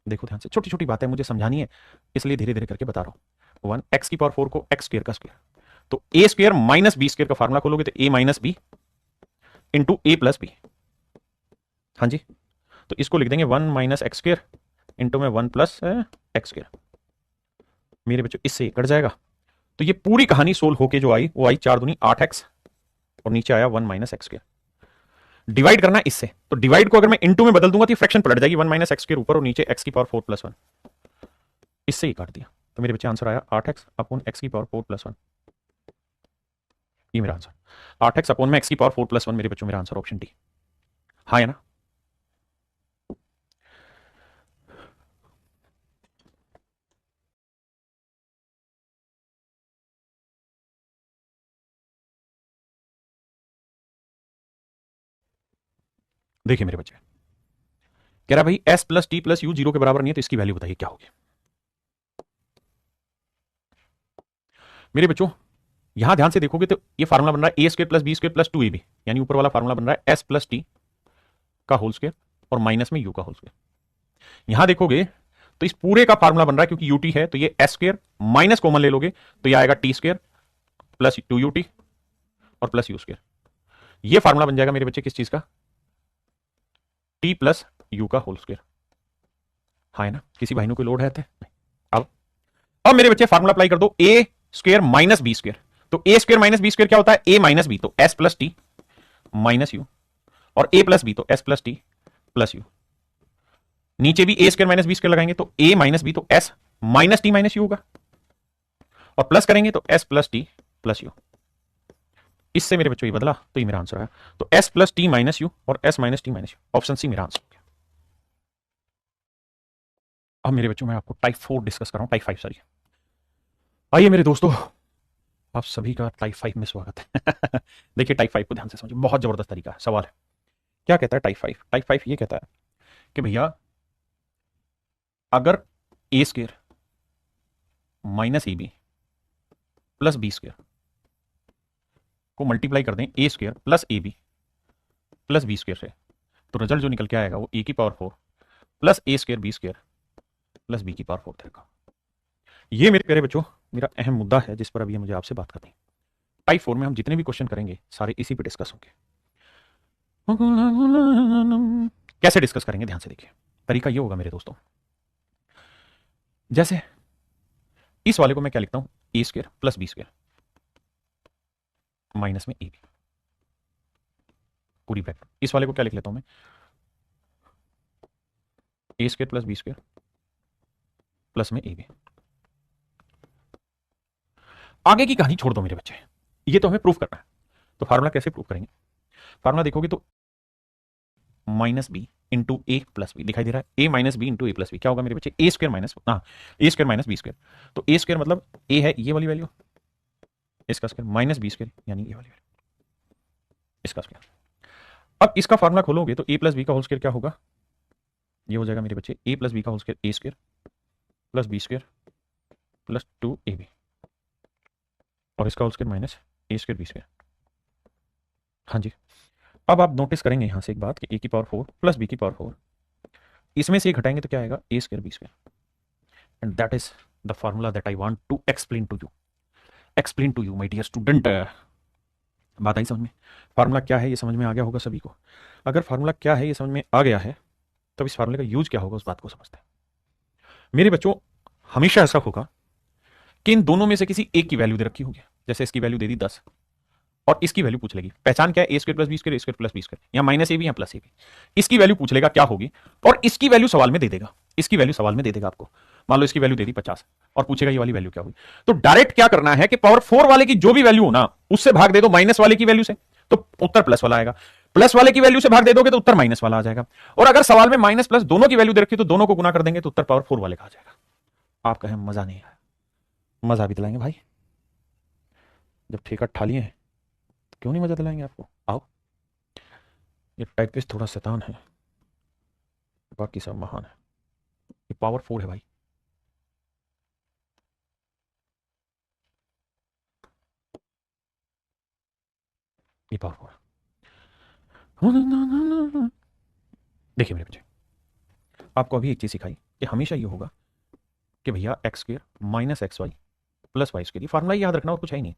देखो ध्यान से, छोटी छोटी बातें मुझे समझानी है, इसलिए धीरे धीरे करके बता रहा हूं। 1 एक्स की पावर 4 को एक्स स्क्वायर का स्क्वायर, तो A square minus B square का फार्मूला खोलोगे तो A minus B into A plus B. हाँ जी, तो इसको लिख देंगे 1 माइनस एक्स स्क्वायर इंटू में 1 प्लस एक्स स्क्वायर। मेरे बच्चों इससे कट जाएगा, तो ये पूरी कहानी सोल्व होके जो आई वो आई 4 दूनी 8x, और नीचे आया 1 माइनस एक्स स्क्वायर। डिवाइड करना है इससे, तो डिवाइड को अगर मैं इनटू में बदल दूंगा तो फ्रैक्शन पलट जाएगी, 1 माइनस एक्स के ऊपर और नीचे एक्स की पावर 4 प्लस 1, इससे ही काट दिया। तो मेरे बच्चे आंसर आया 8x अपॉन एक्स की पावर 4 प्लस 1, ये मेरा आंसर 8x अपॉन में एक्स की पावर 4 प्लस 1, मेरे बच्चों मेरा आंसर ऑप्शन डी। हाँ है ना? देखिए मेरे बच्चे, कह रहा भाई s plus T plus you 0 के बराबर नहीं है, तो इसकी वैल्यू बताइए क्या होगी। मेरे बच्चों यहां ध्यान से देखोगे तो ये फार्मूला बन रहा है A square plus B square plus 2ab, यानी ऊपर वाला फार्मूला बन रहा है s प्लस टी का होल स्क्वायर और माइनस में यू का होल स्क्वायर। यहां देखोगे तो इस पूरे का फार्मूला बन रहा है, क्योंकि यूटी है तो ये एस स्क्वायर माइनस कॉमन ले लोगे तो ये आएगा टी स्क्वायर प्लस 2ut और प्लस यू स्क्वायर। ये फार्मूला बन जाएगा मेरे बच्चे किस चीज का? टी प्लस यू का होल स्क्वायर। हाँ है ना? किसी भाई को लोड है अब मेरे बच्चे फार्मूला अप्लाई कर दो, ए स्क्वायर माइनस बी स्क्वायर, तो A square minus B square क्या होता है? ए माइनस बी, तो S plus T minus U, और ए प्लस बी तो S plus T plus you. नीचे भी ए स्क्वायर माइनस बी स्क्वायर लगाएंगे तो ए माइनस बी तो S minus T minus you होगा, और प्लस करेंगे तो S plus T plus you. इससे मेरे बच्चों ये बदला तो ये मेरा आंसर है, तो S plus T minus U और S minus T minus U, option C मेरा आंसर हो गया। अब मेरे बच्चों मैं आपको टाइप 4 डिस्कस कर रहा हूं, टाइप 5 सॉरी। आइए मेरे दोस्तों, आप सभी का टाइप 5 में स्वागत है। देखिए टाइप 5 को ध्यान से समझिए, बहुत जबरदस्त तरीका है। सवाल है क्या कहता है टाइप 5? टाइप 5 ये कहता है कि भैया अगर A square minus A B plus B square को मल्टीप्लाई कर दें A square plus A B plus B square से, तो रिजल्ट जो निकल के आएगा वो ए की power 4 plus A square B square plus B की पावर 4 देगा। ये मेरे प्यारे बच्चों मेरा अहम मुद्दा है जिस पर अभी मुझे आपसे बात करनी है। टाइप 4 में हम जितने भी क्वेश्चन करेंगे सारे इसी पे डिस्कस होंगे। कैसे डिस्कस करेंगे? ध्यान से देखिए, तरीका ये होगा मेरे दोस्तों, जैसे इस वाले को मैं क्या लिखता हूं? A square plus B square minus में ए बी पूरी ब्रैकेट। इस वाले को क्या लिख लेता हूं मैं? A square plus B square plus में ए बी। आगे की कहानी छोड़ दो मेरे बच्चे, ये तो हमें प्रूफ करना है। तो फार्मूला कैसे प्रूफ करेंगे? फार्मूला देखोगे तो minus B into A plus B दिखाई दे रहा है, ए minus B into A plus B क्या होगा मेरे बच्चे? ए square minus A square minus B square, तो ए स्क्वायर मतलब ए है ये वाली वैल्यू, इसका स्क्वायर माइनस बी स्क्वायर यानी ये वाली वैल्यू, इसका स्क्वायर। अब इसका फार्मूला खोलोगे तो ए प्लस बी का होल स्क्वायर क्या होगा? ये हो जाएगा मेरे बच्चे ए प्लस बी का whole square A square plus B square plus 2ab, और इसका whole square minus A square B square. हाँ जी, अब आप नोटिस करेंगे यहां से एक बात कि ए की पावर 4 प्लस बी की पावर 4, इसमें से घटाएंगे तो क्या आएगा? A square B square. And that is the formula that I want to explain to you my dear student. बात आई समझ में? फार्मूला क्या है ये समझ में आ गया होगा सभी को। अगर फार्मूला क्या है ये समझ में आ गया है तब इस फार्मूले का यूज क्या होगा उस बात को समझते हैं। मेरे बच्चों हमेशा ऐसा होगा कि इन दोनों में से किसी एक की वैल्यू दे रखी होगी, जैसे इसकी वैल्यू दे दी 10 और इसकी वैल्यू पूछ लेगी, पहचान क्या है? A square plus B square, A square plus B square, या माइनस ए बी या प्लस ए बी। इसकी वैल्यू पूछ लेगा क्या होगी, और इसकी वैल्यू सवाल में दे देगा, इसकी वैल्यू सवाल में दे देगा आपको। मान लो इसकी वैल्यू दे दी 50 और पूछेगा ये वाली वैल्यू क्या हुई, तो डायरेक्ट क्या करना है कि पावर 4 वाले की जो भी वैल्यू हो ना उससे भाग दे दो माइनस वाले की वैल्यू से, तो उत्तर प्लस वाला आएगा। प्लस वाले की वैल्यू से भाग दे दोगे तो उत्तर माइनस वाला आ जाएगा, और अगर सवाल में माइनस प्लस दोनों की वैल्यू दे रखी तो दोनों को गुना कर देंगे तो उत्तर पावर 4 वाले का आ जाएगा। आप कहें मजा नहीं आया, मजा भी दिलाएंगे भाई, जब ठेका ठा लिए हैं तो क्यों नहीं मजा दिलाएंगे आपको। आओ, ये टाइपिस्ट थोड़ा शैतान है, बाकी सब महान है। ये पावर 4 है भाई, ये पावर 4 है। देखिए मेरे बच्चे, आपको अभी एक चीज सिखाई कि हमेशा ये होगा कि भैया X square minus X Y plus Y square, ये फार्मूला याद रखना और कुछ है ही नहीं।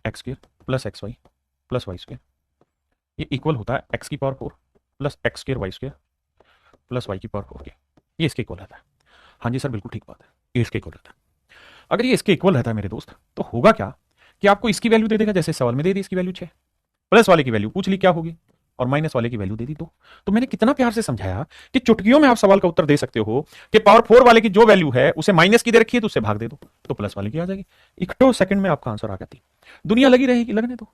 X square plus X Y plus Y square ये इक्वल होता है एक्स की power 4 plus X square Y square plus Y की पावर 4 के, ये इसके इक्वल रहता है। हाँ जी सर बिल्कुल ठीक बात है, ये इसके इक्वल रहता है। अगर ये इसके इक्वल रहता है मेरे दोस्त तो होगा क्या कि आपको इसकी वैल्यू दे देगा, जैसे सवाल में दे दी इसकी वैल्यू 6, प्लस वाले की वैल्यू पूछ ली क्या होगी और माइनस वाले की वैल्यू दे दी तो मैंने कितना प्यार से समझाया कि चुटकियों में आप सवाल का उत्तर दे सकते हो कि पावर 4 वाले की जो वैल्यू है उसे माइनस की दे रखी है तो उससे भाग दे दो तो प्लस वाले की आ जाएगी। इकट्ठो सेकंड में आपका आंसर आ जाती। दुनिया लगी रहेगी, लगने दो।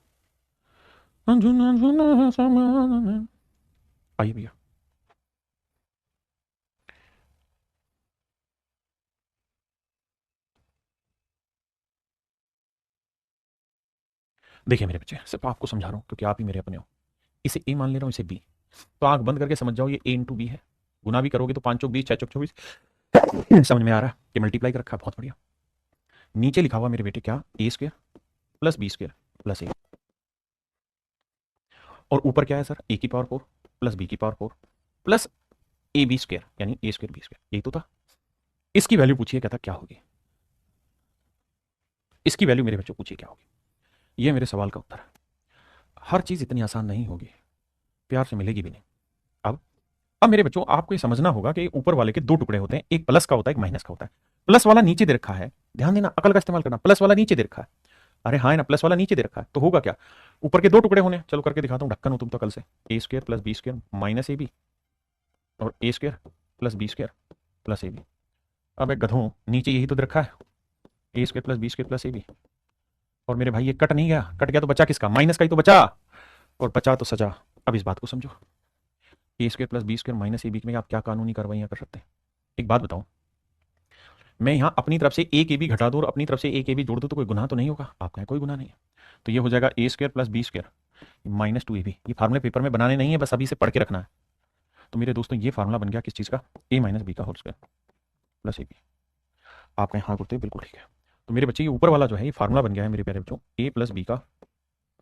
आइए भैया, देखिए मेरे बच्चे, सिर्फ आपको समझा रहा हूं क्योंकि आप ही मेरे अपने हो। इसे ए मान ले रहा हूं, इसे बी। तो आंख बंद करके समझ जाओ ये ए इंटू बी है। गुना भी करोगे तो 5 चौक 20, 6 चौक 24। समझ में आ रहा है कि मल्टीप्लाई कर रखा है, बहुत बढ़िया। नीचे लिखा हुआ मेरे बेटे क्या, A square plus B square plus A. और ऊपर क्या है सर, ए की पावर 4 प्लस बी की पावर 4 प्लस ए बी स्क्वायर, यानी ए स्क्वायर बी स्क्वायर, यही तो था। इसकी वैल्यू पूछिए, कहता क्या होगी। इसकी वैल्यू मेरे बच्चों पूछिए क्या होगी। ये मेरे सवाल का उत्तर है। हर चीज इतनी आसान नहीं होगी, प्यार से मिलेगी भी नहीं। अब मेरे बच्चों आपको ये समझना होगा कि ऊपर वाले के दो टुकड़े होते हैं, एक प्लस का होता है, एक माइनस का होता है। प्लस वाला नीचे दे रखा है, ध्यान देना, अकल का इस्तेमाल करना। प्लस वाला नीचे दे रखा है, अरे हाँ है ना, प्लस वाला नीचे दे रखा है तो होगा क्या, ऊपर के दो टुकड़े होने। चलो करके दिखाता हूँ, ढक्कन हो तुम तो कल से। A square plus B square minus A B और A square plus B square plus A B. अब एक गधों, नीचे यही तो दे रखा है, A square plus B square plus A B. और मेरे भाई ये कट नहीं गया, कट गया तो बचा किसका, माइनस का ही तो बचा, और बचा तो सजा। अब इस बात को समझो, A square plus B square minus A B में आप क्या कानूनी कार्रवाइयां कर सकते हैं। एक बात बताओ, मैं यहां अपनी तरफ से ए के बी घटा दूं और अपनी तरफ से ए के बी जोड़ दूं तो कोई गुनाह तो नहीं होगा। आप कहें कोई गुनाह नहीं है, तो ये हो जाएगा A square plus B square minus 2ab। ये फार्मूले पेपर में बनाने नहीं है, बस अभी से पढ़ के रखना है। तो मेरे दोस्तों ये फार्मूला बन गया किस चीज़ का, ए माइनस बी का होल स्क्वायर प्लस ए बी। आप कहें हाँ गुरुदेव बिल्कुल ठीक है। तो मेरे बच्चे ये ऊपर वाला जो है ये फार्मूला बन गया है मेरे प्यारे बच्चों, ए प्लस बी का,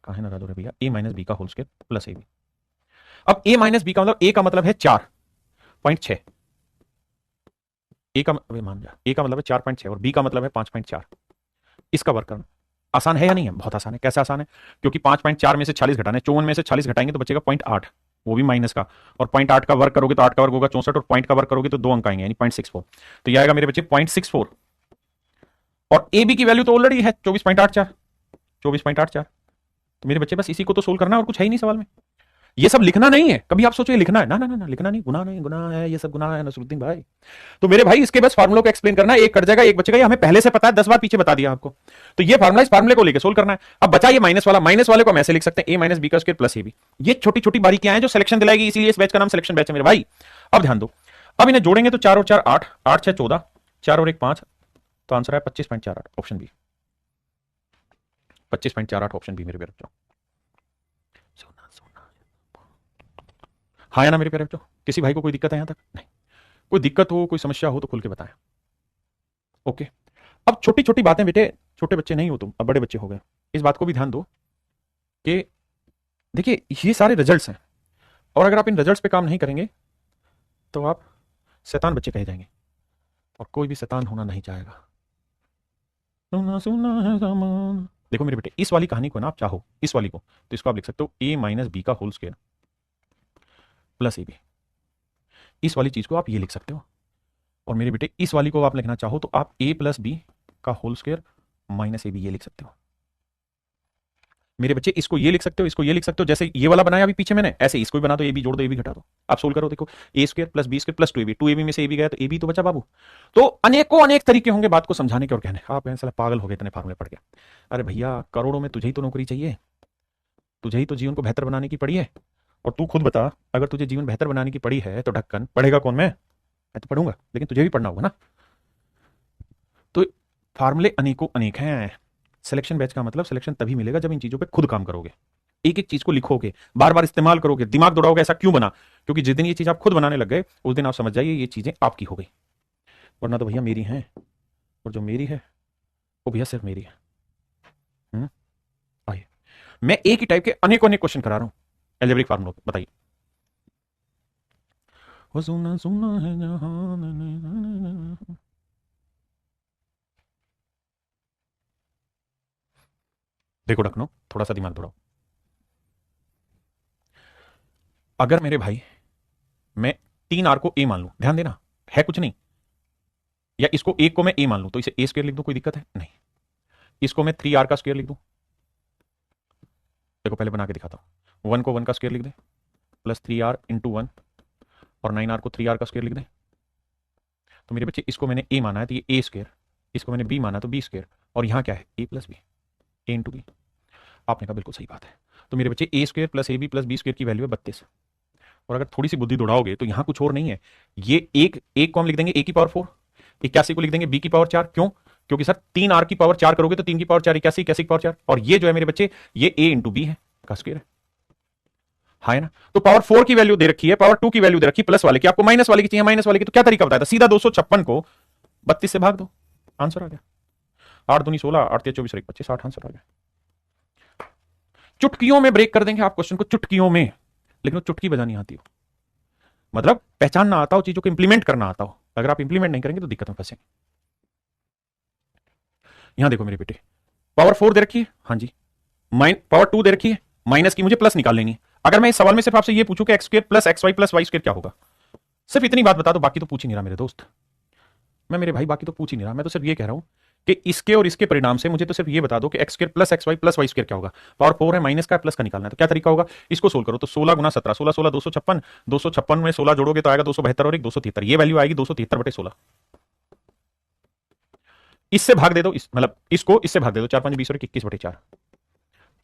कहाँ है ना राजू भैया, ए माइनस बी का होल स्क्वायर प्लस ए बी। अब ए माइनस बी का मतलब, ए का मतलब है 4.6, ए का मान जा, ए का मतलब है 4.6 और बी का मतलब है 5.4। इसका वर्क करना आसान है या नहीं है, बहुत आसान है। कैसे आसान है, क्योंकि 5.4 में से 40 घटाने, 54 में से 40 घटाएंगे तो बचेगा 0.8, वो भी माइनस का। और 0.8 का वर्क करोगे तो 8 का वर्क होगा 64, और पॉइंट का वर्क करोगे तो 2 अंक आएंगे, यानी 0.64। तो ये आएगा मेरे बच्चे 0.64। और ए बी की वैल्यू तो ऑलरेडी है 24.84, 24.84। तो मेरे बच्चे बस इसी को तो सोल्व करना, और कुछ है ही नहीं सवाल में। ये सब लिखना नहीं है, कभी आप सोचो ये लिखना है, ना ना ना, ना लिखना नहीं, गुनाह नहीं, गुनाह है, ये सब गुनाह है नसरुद्दीन भाई। तो मेरे भाई इसके बस फार्मूलों को एक्सप्लेन करना है, एक कट जाएगा एक बचेगा, ये हमें पहले से पता है, 10 बार पीछे बता दिया आपको। तो ये फार्मूला, इस फार्मूले को लेकर सोल्व करना है। अब बचा ये माइनस वाला, माइनस वाले को हम ऐसे लिख सकते हैं, ए माइनस बी का स्क्वायर प्लस ए बी। ये छोटी छोटी बारीकियां हैं जो सिलेक्शन दिलाएगी, इसीलिए इस बैच का नाम सिलेक्शन बैच है मेरे भाई। अब ध्यान दो, अब इन्हें जोड़ेंगे तो 4 और 4 8, 8 6 14, 4 और 1 5, तो आंसर है 25.48, ऑप्शन बी, 25.48 ऑप्शन बी मेरे प्यारे बच्चों। हाँ या ना मेरे प्यारे बच्चों, किसी भाई को कोई दिक्कत है यहां तक, नहीं, कोई दिक्कत हो कोई समस्या हो तो खुल के बताएं। ओके, अब छोटी छोटी बातें बेटे, छोटे बच्चे नहीं हो तुम, अब बड़े बच्चे हो गए, इस बात को भी ध्यान दो कि देखिए ये सारे रिजल्ट्स हैं, और अगर आप इन रिजल्ट्स पे काम नहीं करेंगे तो आप शैतान बच्चे कहे जाएंगे, और कोई भी शैतान होना नहीं चाहेगा। सुना सुना है ज़माना। देखो मेरे बेटे, इस वाली कहानी को ना आप चाहो, इस वाली को, तो इसको आप लिख सकते हो ए माइनस बी का होल स्क्वायर प्लस ए बी। इस वाली चीज को आप ये लिख सकते हो। और मेरे बेटे इस वाली को आप लिखना चाहो तो आप ए प्लस बी का whole square minus A B ये लिख सकते हो। मेरे बच्चे इसको ये लिख सकते हो, इसको ये लिख सकते हो, जैसे ये वाला बनाया अभी पीछे मैंने, ऐसे इसको भी बना दो, ए बी जोड़ दो, ए बी घटा दो, आप सोल्व करो। देखो A square plus B square plus 2ab, 2ab में से ए बी गया तो ए बी तो बचा बाबू। तो अनेकों अनेक तरीके होंगे बात को समझाने के और कहने। आप ऐसा पागल हो गए इतने फार्मूले पढ़ के। अरे भैया करोड़ों में तुझे ही तो नौकरी चाहिए, तुझे ही तो जीवन को बेहतर बनाने की पड़ी है। और तू खुद बता, अगर तुझे जीवन बेहतर बनाने की पड़ी है तो ढक्कन पढ़ेगा कौन, मैं तो पढ़ूंगा, लेकिन तुझे भी पढ़ना होगा ना। तो फार्मूले अनेकों अनेक हैं। सिलेक्शन बैच का मतलब सिलेक्शन तभी मिलेगा जब इन चीजों पे खुद काम करोगे, एक एक चीज को लिखोगे, बार बार इस्तेमाल करोगे, दिमाग दौड़ाओगे ऐसा क्यों बना, क्योंकि जिस दिन ये चीज आप खुद बनाने लग गए उस दिन आप समझ जाइए ये चीजें आपकी हो गई, वरना तो भैया मेरी हैं, और जो मेरी है वो भैया सिर्फ मेरी है। आइए, मैं एक ही टाइप के अनेकों अनेक क्वेश्चन करा रहा हूं एल्जेब्रिक फार्मूलों पे, बताइए। वो सुना सुना है जहां, देखो ढकनो, थोड़ा सा दिमाग दौड़ाओ। अगर मेरे भाई मैं 3r को a मान लूं, ध्यान देना, है कुछ नहीं, या इसको एक को मैं a मान लूं तो इसे a स्क्वायर लिख दूं, कोई दिक्कत है नहीं। इसको मैं 3r का स्क्वायर लिख दूं, देखो पहले बना के दिखाता हूं, 1 को 1 का स्क्वायर लिख दे, प्लस 3r इंटू 1 और 9r को 3r का स्क्वायर लिख दें। तो मेरे बच्चे इसको मैंने a माना है तो ये a स्क्वायर, इसको मैंने b माना तो b स्क्वायर, और यहाँ क्या है a plus B, a into B. आपने कहा बिल्कुल सही बात है। तो मेरे बच्चे a square plus ab plus B square की वैल्यू है 32। और अगर थोड़ी सी बुद्धि दौड़ाओगे तो यहाँ कुछ और नहीं है, ये एक को हम लिख देंगे a की पावर 4, 81 को लिख देंगे b की पावर 4। क्यों? क्योंकि सर 3r की पावर 4 करोगे तो 3 की पावर 4 81, 81 की पावर 4, और ये जो है मेरे बच्चे ये a इंटू बी है का स्क्वायर है। हाँ है ना? तो पावर 4 की वैल्यू दे रखी है, पावर 2 की वैल्यू दे रखी है प्लस वाले की, आपको माइनस वाले की चाहिए, माइनस वाले की। तो क्या तरीका बताया था? सीधा 256 को 32 से भाग दो, आंसर आ गया। 8 दूनी 16, 8 तेज 24 और 1 25, 8 आंसर आ गया। चुटकियों में ब्रेक कर देंगे आप क्वेश्चन को, चुटकियों में, लेकिन वो चुटकी बजानी आती हो, मतलब पहचानना आता हो, चीजों को इंप्लीमेंट करना आता हो। अगर आप इंप्लीमेंट नहीं करेंगे तो दिक्कत में फंसेंगे। यहां देखो मेरे बेटे, पावर 4 दे रखी है, हाँ जी, पावर 2 दे रखी है, माइनस की मुझे प्लस निकाल लेनी है। अगर मैं इस सवाल में सिर्फ आपसे ये पूछूं कि X square plus X Y plus Y square क्या होगा, सिर्फ इतनी बात बता दो, बाकी तो पूछ ही नहीं रहा मेरे दोस्त, मैं मेरे भाई बाकी तो पूछ ही नहीं रहा। मैं तो सिर्फ ये कह रहा हूं कि इसके और इसके परिणाम से मुझे तो सिर्फ ये बता दो कि X square plus X Y square क्या होगा। पावर 4 है, माइनस का प्लस का निकालना है, तो क्या तरीका होगा? इसको सोल्व करो तो 16 गुना 17, 16 16 256, 256 में 16 जोड़ोगे तो आएगा 272 और 1 273, ये वैल्यू आएगी 273/16। इससे भाग दे दो, मतलब इसको इससे भाग दे दो, 4 5 20 और 21/4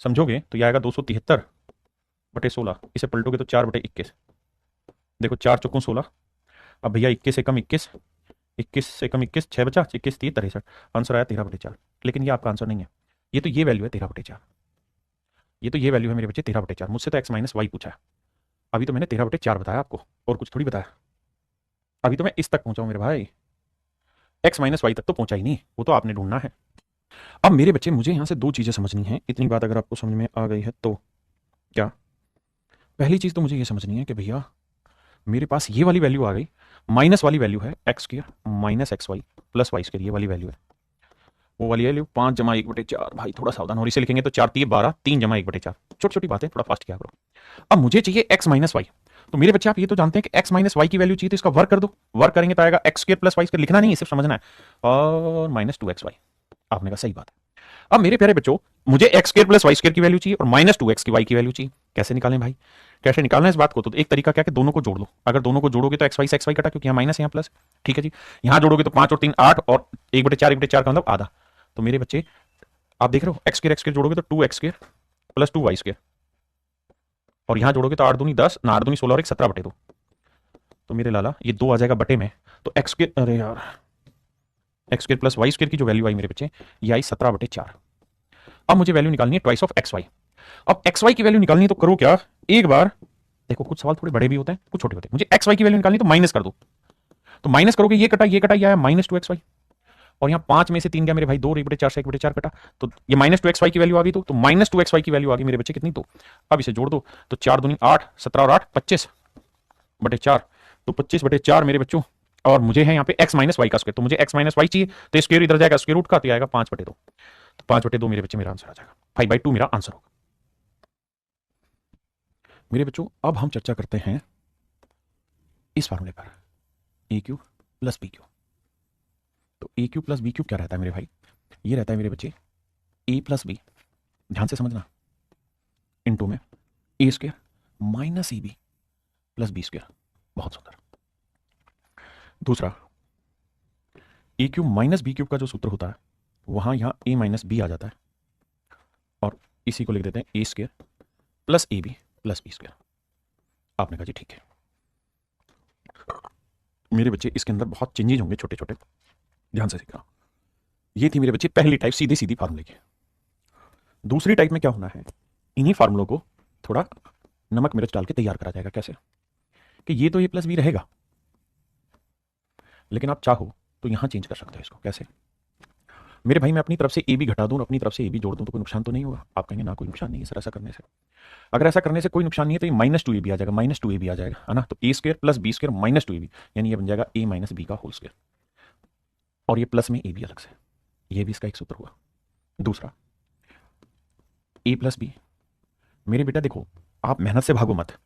समझोगे तो ये आएगा 273/16। इसे पलटोगे तो 4/21। देखो 4 चौकों 16, अब भैया 21 से कम 21, 21 से कम 21, 6 बचा, 21 30 63, आंसर आया 13/4। लेकिन ये आपका आंसर नहीं है, ये तो ये वैल्यू है 13/4, ये तो ये वैल्यू है मेरे बच्चे 13/4। मुझसे तो x माइनस वाई पूछा है, अभी तो मैंने 13/4 बताया आपको, और कुछ थोड़ी बताया। अभी तो मैं इस तक पहुंचा हूं मेरे भाई, x माइनस वाई तक तो पहुंचा ही नहीं, वो तो आपने ढूंढना है। अब मेरे बच्चे मुझे यहां से दो चीजें समझनी है, इतनी बात अगर आपको समझ में आ गई है तो क्या? पहली चीज तो मुझे ये समझनी है कि भैया मेरे पास ये वाली वैल्यू आ गई, माइनस वाली वैल्यू है X square minus X Y plus Y square, ये वाली वैल्यू है। वो वाली वैल्यू 5 जमा 1/4, भाई थोड़ा सावधान, और इसे लिखेंगे तो 4 3 12, 3 जमा 1/4, छोटी छोटी बातें, थोड़ा फास्ट किया करो। अब मुझे चाहिए एक्स माइनस वाई, तो मेरे बच्चे आप ये तो जानते हैं कि एक्स माइनस वाई की वैल्यू चाहिए, तो इसका वर्क कर दो, वर्क करेंगे तो आएगा X square plus Y square, लिखना नहीं है सिर्फ समझना है, और माइनस 2xy। आपने कहा सही बात है। अब मेरे प्यारे बच्चों मुझे X square plus Y square की वैल्यू चाहिए और माइनस 2x की वाई की वैल्यू चाहिए। कैसे निकालें भाई, कैसे निकालना है इस बात को? तो एक तरीका क्या है कि दोनों को जोड़ लो। अगर दोनों को जोड़ोगे तो एक्स वाई से एक्स वाई कटा, क्योंकि यहाँ माइनस यहाँ प्लस, ठीक है जी। यहाँ जोड़ोगे तो 5 और 3 8, और 1/4 का मतलब आधा। तो मेरे बच्चे आप देख रहे हो, एक्स स्क्वायर जोड़ोगे तो 2x square plus 2y square, और यहाँ जोड़ोगे तो 8 दूनी 10, 8 दूनी 16 और 1 17/2। तो मेरे लाला ये 2 आ जाएगा बटे में, तो एक्स स्क्वायर, अरे यार X square plus Y square की जो वैल्यू आई मेरे बच्चे, ये आई 17/4। अब मुझे वैल्यू निकालनी है ट्वाइस ऑफ एक्स वाई। अब एक्स वाई की वैल्यू निकालनी है तो करो क्या, एक बार देखो, कुछ सवाल थोड़े बड़े भी होते हैं कुछ छोटे होते हैं। मुझे एक्स वाई की वैल्यू निकालनी तो माइनस कर दो, तो माइनस करोगे ये कटा ये कटा, ये आया -2xy, और यहाँ 5 में से 3 गया मेरे भाई 2, 1/4 से 1/4 कटा, तो ये -2xy की वैल्यू आ गई। तो -2xy की वैल्यू आ गई मेरे बच्चे कितनी, तो अब इसे जोड़ दो, तो 4 दूनी 8, 17 और 8 25/4, तो 25/4 मेरे बच्चों। और मुझे है यहाँ पे x माइनस वाई का स्क्वायर, तो मुझे x माइनस वाई चाहिए, तो स्क्वायर इधर जाएगा स्क्वायर रूट का, तो आएगा 5/2, तो 5/2 मेरे बच्चे मेरा आंसर आ जाएगा, 5/2 मेरा आंसर होगा। मेरे बच्चों अब हम चर्चा करते हैं इस फार्मूले पर, ए क्यू प्लस बी क्यू। तो ए क्यू प्लस बी क्यू क्या रहता है मेरे भाई? ये रहता है मेरे बच्चे ए प्लस बी, ध्यान से समझना, इनटू में A square minus A B plus B square. बहुत सुंदर। दूसरा, A cube minus B cube का जो सूत्र होता है वहां यहां ए माइनस बी आ जाता है, और इसी को लिख देते हैं A square plus A B plus B square. आपने कहा जी ठीक है। मेरे बच्चे इसके अंदर बहुत चेंजेज होंगे छोटे छोटे, ध्यान से सीखना। ये थी मेरे बच्चे पहली टाइप, सीधी सीधी फार्मूले की। दूसरी टाइप में क्या होना है, इन्हीं फार्मूलों को थोड़ा नमक मिर्च डाल के तैयार करा जाएगा। कैसे? कि ये तो ए प्लस बी रहेगा, लेकिन आप चाहो तो यहां चेंज कर सकते हो इसको। कैसे? मेरे भाई मैं अपनी तरफ से ए बी घटा दूं और अपनी तरफ से ए बी जोड़ दूं तो कोई नुकसान तो नहीं होगा? आप कहेंगे ना, कोई नुकसान नहीं है सर ऐसा करने से। अगर ऐसा करने से कोई नुकसान नहीं है तो ये -2ab आ जाएगा, -2ab आ जाएगा, है ना। तो A square plus B square -2ab, यानी ये बन जाएगा a माइनस बी का होल स्क्वायर, और ये प्लस में ए बी अलग से, ये भी इसका एक सूत्र हुआ। दूसरा, ए प्लस बी। मेरे बेटा देखो, आप मेहनत से भागो मत,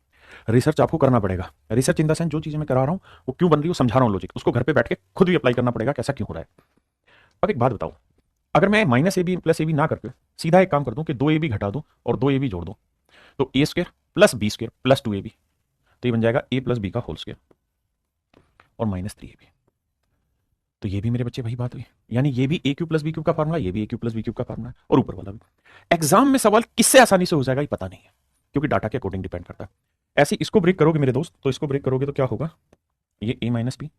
रिसर्च आपको करना पड़ेगा। रिसर्च इन द सेंस जो चीजें मैं करा रहा हूं वो क्यों बन रही है समझा रहा हूं, लॉजिक उसको घर पे बैठ के खुद भी अप्लाई करना पड़ेगा कैसा क्यों हो रहा है। अब एक बात बताओ, अगर मैं -ab प्लस ab ना करके सीधा एक काम कर दूं कि 2ab घटा दूं और 2ab जोड़ दूं, तो a square plus B square plus 2ab तो ये बन जाएगा a प्लस बी का होल स्क्वायर और माइनस 3ab। तो ये भी मेरे बच्चे वही बात हुई, यानी ये भी a cube plus B cube का फार्मूला, ये भी a cube plus B cube का फार्मूला है, और ऊपर वाला भी। एग्जाम में सवाल किससे आसानी से हो जाएगा ये पता नहीं है, क्योंकि डाटा के अकॉर्डिंग डिपेंड करता है। ऐसे इसको ब्रेक करोगे मेरे दोस्त, तो इसको ब्रेक करोगे तो क्या होगा, ये a माइनस बी,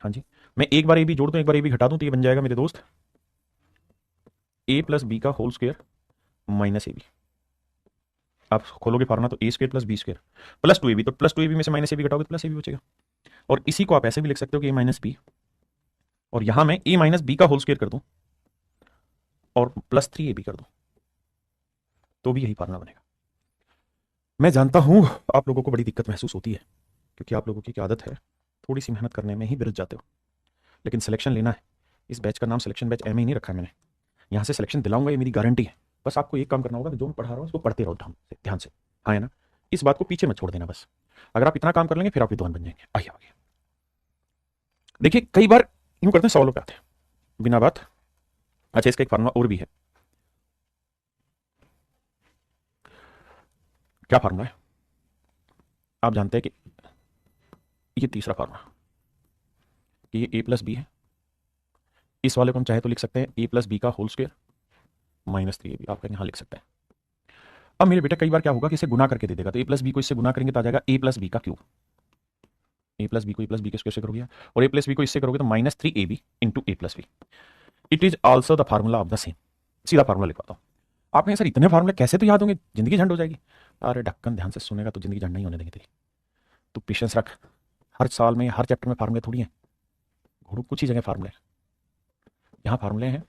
हाँ जी, मैं एक बार ए बी जोड़ दूं एक बार ए बी घटा दूं, तो ये बन जाएगा मेरे दोस्त a प्लस बी का whole square minus A B. आप खोलोगे फार्मूला तो a square plus B square plus 2ab, तो प्लस 2ab में से माइनस ए बी घटाओगे तो प्लस ए बी बचेगा। और इसी को आप ऐसे भी लिख सकते हो कि a माइनस बी, और यहां मैं a माइनस बी का होल स्क्वायर कर दूं और प्लस 3ab कर दूं, तो भी यही फार्मूला बनेगा। मैं जानता हूं आप लोगों को बड़ी दिक्कत महसूस होती है, क्योंकि आप लोगों की क्या आदत है, थोड़ी सी मेहनत करने में ही बिरज जाते हो, लेकिन सिलेक्शन लेना है। इस बैच का नाम सिलेक्शन बैच एम ही नहीं रखा है मैंने, यहाँ से सिलेक्शन दिलाऊंगा, ये मेरी गारंटी है। बस आपको एक काम करना होगा कि जो मैं पढ़ा रहा हूँ उसको पढ़ते रहो ध्यान से, हाँ है ना, इस बात को पीछे मत छोड़ देना बस। अगर आप इतना काम कर लेंगे फिर आप विद्वान बन जाएंगे। आइए आगे देखिए, कई बार यूं करते हैं सवालों पे आते हैं बिना बात। अच्छा, इसका एक फार्मूला और भी है, क्या फार्मूला है आप जानते हैं कि ये तीसरा फार्मूला कि ये a प्लस बी है। इस वाले को हम चाहे तो लिख सकते हैं a प्लस बी का होल स्क्वायर माइनस 3ab, आप यहां लिख सकते हैं। अब मेरे बेटा कई बार क्या होगा कि इसे गुना करके दे देगा, तो a प्लस बी को इससे गुना करेंगे तो आ जाएगा a प्लस बी का क्यूब। a प्लस बी को a प्लस बी के स्क्वायर से करोगे, और a प्लस बी को इससे करोगे तो minus 3ab into a plus B. It is also the formula of the same. सीधा फार्मूला लिखवाता हूँ। आपने सर इतने फार्मूले कैसे तो याद होंगे, जिंदगी झंड हो जाएगी। अरे ढक्कन, ध्यान से सुनेगा तो जिंदगी झंड नहीं होने देंगे तेरी। तू पेशेंस रख, हर साल में हर चैप्टर में फार्मूले थोड़ी हैं, घोड़ू कुछ ही जगह फार्मूले, यहाँ फार्मूले हैं,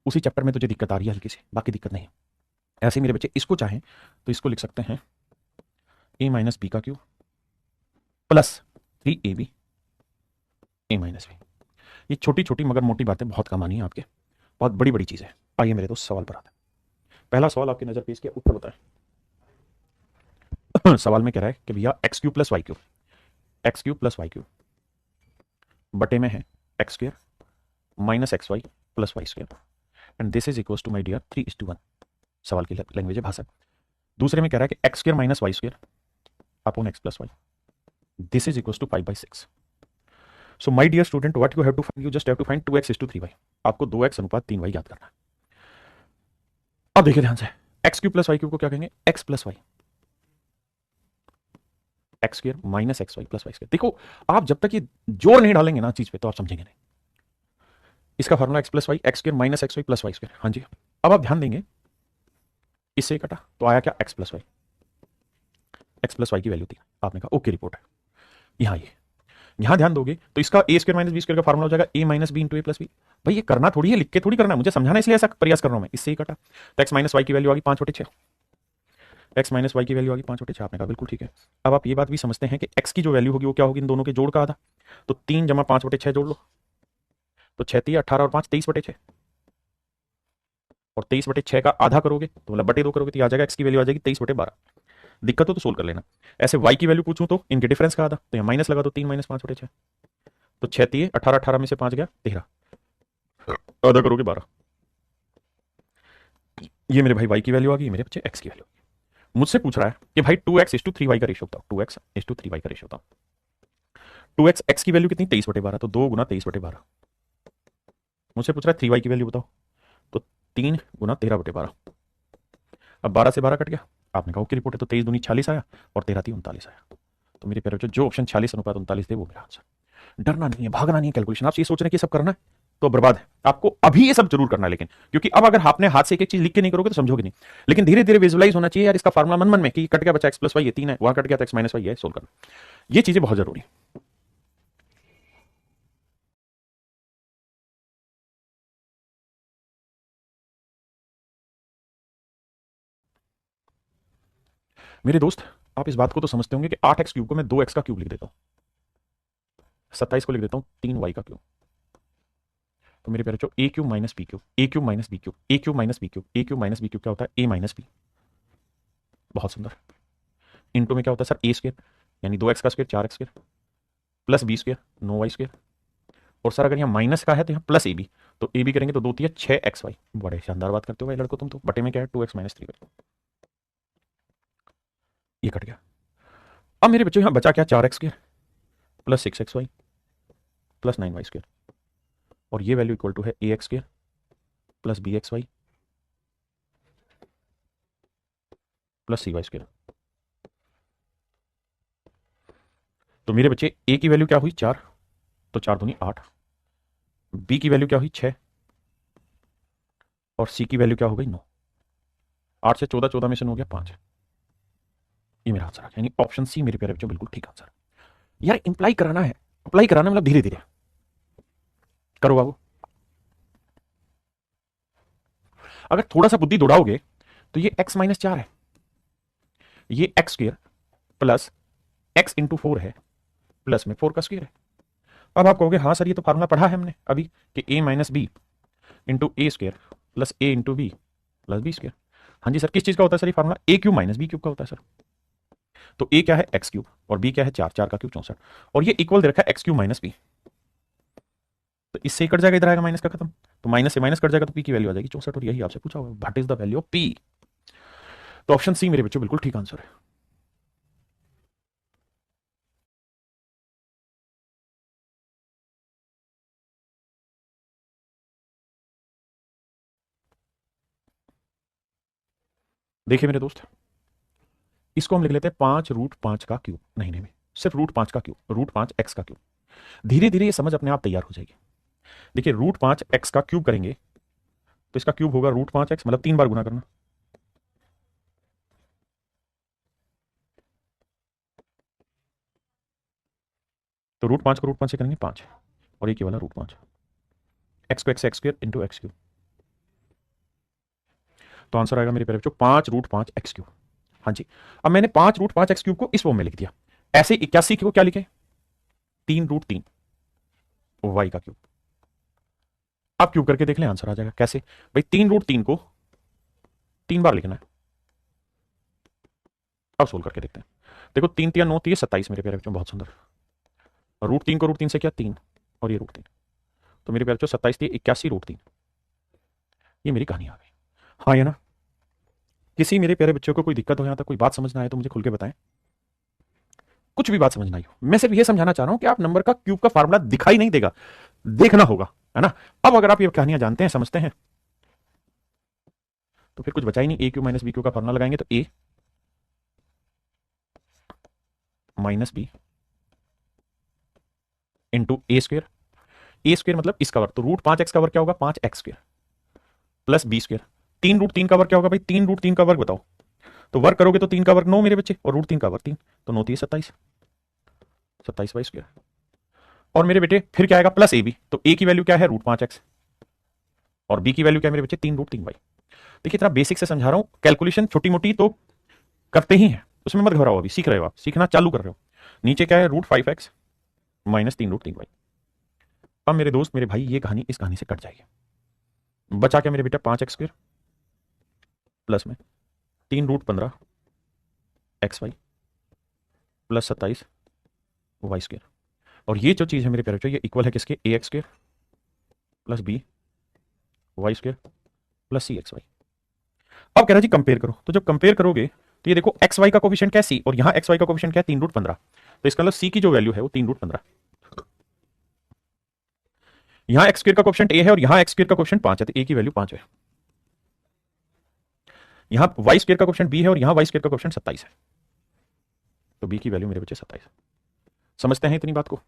उसी चैप्टर में तुझे दिक्कत आ रही है हल्की सी, बाकी दिक्कत नहीं है। ऐसे मेरे बच्चे इसको चाहें तो इसको लिख सकते हैं a माइनस बी का cube plus 3ab a minus B. ये छोटी छोटी मगर मोटी बातें बहुत कम आनी है आपके, बहुत बड़ी बड़ी चीज़ है। आइए मेरे दोस्त सवाल पर आते हैं। पहला सवाल आपकी नजर पेश किया, उत्तर बताएं। सवाल में कह रहा है कि भैया X cube plus Y cube, X cube plus Y cube बटे में है X square minus X Y plus Y square, and this is equal to my dear 3:1। सवाल की लैंग्वेज है, भाषा। दूसरे में कह रहा है कि X square minus Y square upon X plus Y, this is equal to 5/6। So my dear student, what you have to find, you just have to find 2x = 3y। आपको 2x अनुपात 3y याद करना है। अब देखिए ध्यान से, X cube plus Y cube को क्या कहेंगे, X plus Y, X square minus X Y plus Y square. देखो, आप जब तक ये जोर नहीं डालेंगे ना चीज पे तो आप समझेंगे नहीं। इसका formula X plus Y, X square minus X Y plus Y square. हाँ जी, अब आप ध्यान देंगे, इससे कटा तो आया क्या, X plus Y. X plus Y की वैल्यू थी, आपने कहा ओके रिपोर्ट है। यहाँ ये यहां ध्यान दोगे तो इसका A square minus B square का फॉर्मूला हो जाएगा a minus B into A plus B. भाई ये करना थोड़ी है, लिख के थोड़ी करना है, मुझे समझाना इसलिए ऐसा प्रयास कर रहा हूं मैं। इससे ही कटा तो एक्स माइनस वाई की वैल्यू आ गई 5/6, एक्स माइनस वाई की वैल्यू आ गई 5/6। आपने कहा बिल्कुल ठीक है। अब आप ये बात भी समझते हैं कि एक्स की जो वैल्यू होगी वो क्या होगी, इन दोनों के जोड़ का आधा, तो 3 + 5/6 जोड़ लो, तो 6 × 18 और 5 23/6, और 23/6 का आधा करोगे तो मतलब बटे 2 करोगे तो आ जाएगा एक्स की वैल्यू आ जाएगी 23/12। दिक्कत हो तो सोल्व कर लेना। ऐसे वाई की वैल्यू पूछूं तो इनके डिफरेंस का आधा, तो यहाँ माइनस लगा दो, 3 - 5/6, तो 6 × 3 = 18, 18 में से 5 गया 13, आधा करोगे 12। ये मेरे भाई वाई की वैल्यू आ गई, मेरे बच्चे एक्स की वैल्यू। मुझसे पूछ रहा है कि भाई 2x = 3y का रेशियो बताओ, 2x = 3y का रेशियो बताओ। 2x एक्स की वैल्यू कितनी, 23/12, तो 2 × 23/12। मुझसे पूछ रहा है 3y की वैल्यू बताओ, तो 3 × 13/12। अब 12 से 12 कट गया, आपने कहा ओके रिपोर्ट है, तो 23 दूनी 46 आया और 13 × 3 = 39 आया। तो मेरे प्यारे बच्चों, जो ऑप्शन 46:39 थे वो मेरा आंसर। डरना नहीं है, भागना नहीं है कैलकुलेशन। आप ये सोच रहे हैं कि सब करना है तो बर्बाद है। आपको अभी ये सब जरूर करना है, लेकिन क्योंकि अब अगर आपने हाथ से एक एक चीज लिख के नहीं करोगे तो समझोगे नहीं। लेकिन धीरे धीरे विजुअलाइज होना चाहिए यार, इसका फार्मूला मन मन में कि कट गया बचा एक्स प्लस वाई, ये 3 है, वहां कट गया तो एक्स माइनस वाई है, सोल्व करना। ये चीजें बहुत जरूरी है। मेरे दोस्त, आप इस बात को तो समझते होंगे कि 8x³ को मैं 2x का क्यूब लिख देता हूं, 27 को लिख देता हूं 3y का क्यूब। तो मेरे प्यारे बच्चों, a³ - b³, a³ - b³ a³ - b³ a³ - b³ क्या होता है, a - b। बहुत सुंदर। इंटू में क्या होता है सर, a² यानी 2x का square 4x² plus b² 9y²। और सर अगर यहाँ माइनस का है तो यहाँ प्लस ab, तो ab करेंगे तो 2 × 6xy। बड़े शानदार बात करते हो भाई लड़को तुम तो। बटे में क्या है, 2x - 3y। ये कट गया। अब मेरे बच्चों यहां बचा क्या, 4x² plus 6xy plus 9y² और ये वैल्यू इक्वल टू है ax² plus bxy plus cy²। तो मेरे बच्चे a की वैल्यू क्या हुई 4, तो 4 दूनी 8, b की वैल्यू क्या हुई 6 और c की वैल्यू क्या हो गई 9। 8 से 14, 14 में से 9 हो गया 5। ये मेरा आंसर आ गया, यानी ऑप्शन सी मेरे प्यारे बच्चों बिल्कुल ठीक आंसर। यार इंप्लाई कराना है, अप्लाई कराना मतलब धीरे धीरे करो बाबू। अगर थोड़ा सा बुद्धि दौड़ाओगे तो ये x माइनस 4 है, ये x² प्लस x इंटू 4 है प्लस में 4 का स्क्वायर है। अब आप कहोगे हाँ सर ये तो फार्मूला पढ़ा है हमने अभी कि a minus B into a² plus a into B plus b²। हाँ जी सर, किस चीज का होता है सर ये फार्मूला, a³ माइनस b³ का होता है सर। तो a क्या है x³ और b क्या है 4, 4 का क्यूब 64 और ये इक्वल दे रखा है x³ माइनस b। तो इससे कट जाएगा, इधर आएगा माइनस का खत्म, तो माइनस से माइनस कट जाएगा तो p की वैल्यू आ जाएगी 64 और यही आपसे पूछा होगा what is the value of p। तो ऑप्शन सी मेरे बच्चों बिल्कुल ठीक आंसर है। देखिए मेरे दोस्त, इसको हम लिख लेते हैं 5√5 का क्यूब, नहीं नहीं सिर्फ √5 का क्यूब, √5x का क्यूब। धीरे धीरे ये समझ अपने आप तैयार हो जाएगी। देखिए √5x का क्यूब करेंगे तो इसका क्यूब होगा √5x, मतलब 3 बार गुना करना, तो √5 को √5 से करेंगे 5 और ये केवल √5, x को x² इंटू x क्यूब। तो आंसर आएगा मेरे प्यारे बच्चों 5√5x³। हाँ जी, अब मैंने 5√5x³ को इस फॉर्म में लिख दिया। ऐसे 81 को क्या लिखे, 3√3 y का क्यूब। अब क्यूब करके देख लें आंसर आ जाएगा। कैसे भाई, 3√3 को 3 बार लिखना है। अब सोल्व करके देखते हैं। देखो 3 3 9 3 27 मेरे प्यारे बच्चों, बहुत सुंदर। √3 को √3 से क्या 3 और ये √3, तो मेरे प्यारे बच्चों 27 थी 81√3। ये मेरी कहानी आ गई। हाँ ये ना, किसी मेरे प्यारे बच्चों को कोई दिक्कत हो, यहाँ तक कोई बात समझना आए तो मुझे खुल के बताएं। कुछ भी बात समझना आई हो, मैं सिर्फ ये समझाना चाह रहा हूं कि आप नंबर का क्यूब का फार्मूला दिखाई नहीं देगा, देखना होगा, है ना। अब अगर आप ये कहानियां जानते हैं, समझते हैं, तो फिर कुछ बचा ही नहीं। a³ माइनस b³ का फार्मूला लगाएंगे तो a minus b into a² मतलब इसका वर्ग, तो √5x का वर्ग क्या होगा 5x² प्लस b²। 3√3 का वर्ग क्या होगा भाई, 3√3 का वर्ग बताओ, तो वर्ग करोगे तो 3 का वर्ग 9 मेरे बच्चे और √3 का वर्ग 3, तो 9 3 27, 27y²। और मेरे बेटे फिर क्या आएगा प्लस ab, तो a की वैल्यू क्या है √5x और b की वैल्यू क्या है मेरे बच्चे 3√3y। देखिए इतना बेसिक से समझा रहा हूं, कैलकुलेशन छोटी मोटी तो करते ही हैं, उसमें मत घबराओ, अभी सीख रहे हो आप, सीखना चालू कर रहे हो। नीचे क्या है √5x माइनस 3√3y। अब मेरे दोस्त मेरे भाई ये कहानी इस कहानी से कट जाएगी। बचा क्या मेरे बेटा 5x² प्लस में 3√15xy प्लस 27y²। और ये जो चीज है मेरे प्यारे बच्चों, ये इक्वल है किसके, ax² plus by² plus cxy। अब कह रहा जी कंपेयर करो, तो जब कंपेयर करोगे तो ये देखो xy का कोफिशिएंट क्या है c और यहां xy का कोफिशिएंट क्या है 3√15, तो इसका मतलब c की जो वैल्यू है वो 3√15। यहां x² का कोफिशिएंट a है और यहां x² का कोफिशिएंट 5 है, तो a की वैल्यू 5 है। यहां y² का कोफिशिएंट b है और यहां y² का कोफिशिएंट 27 है, तो b की वैल्यू मेरे बच्चे 27। समझते हैं इतनी बात को?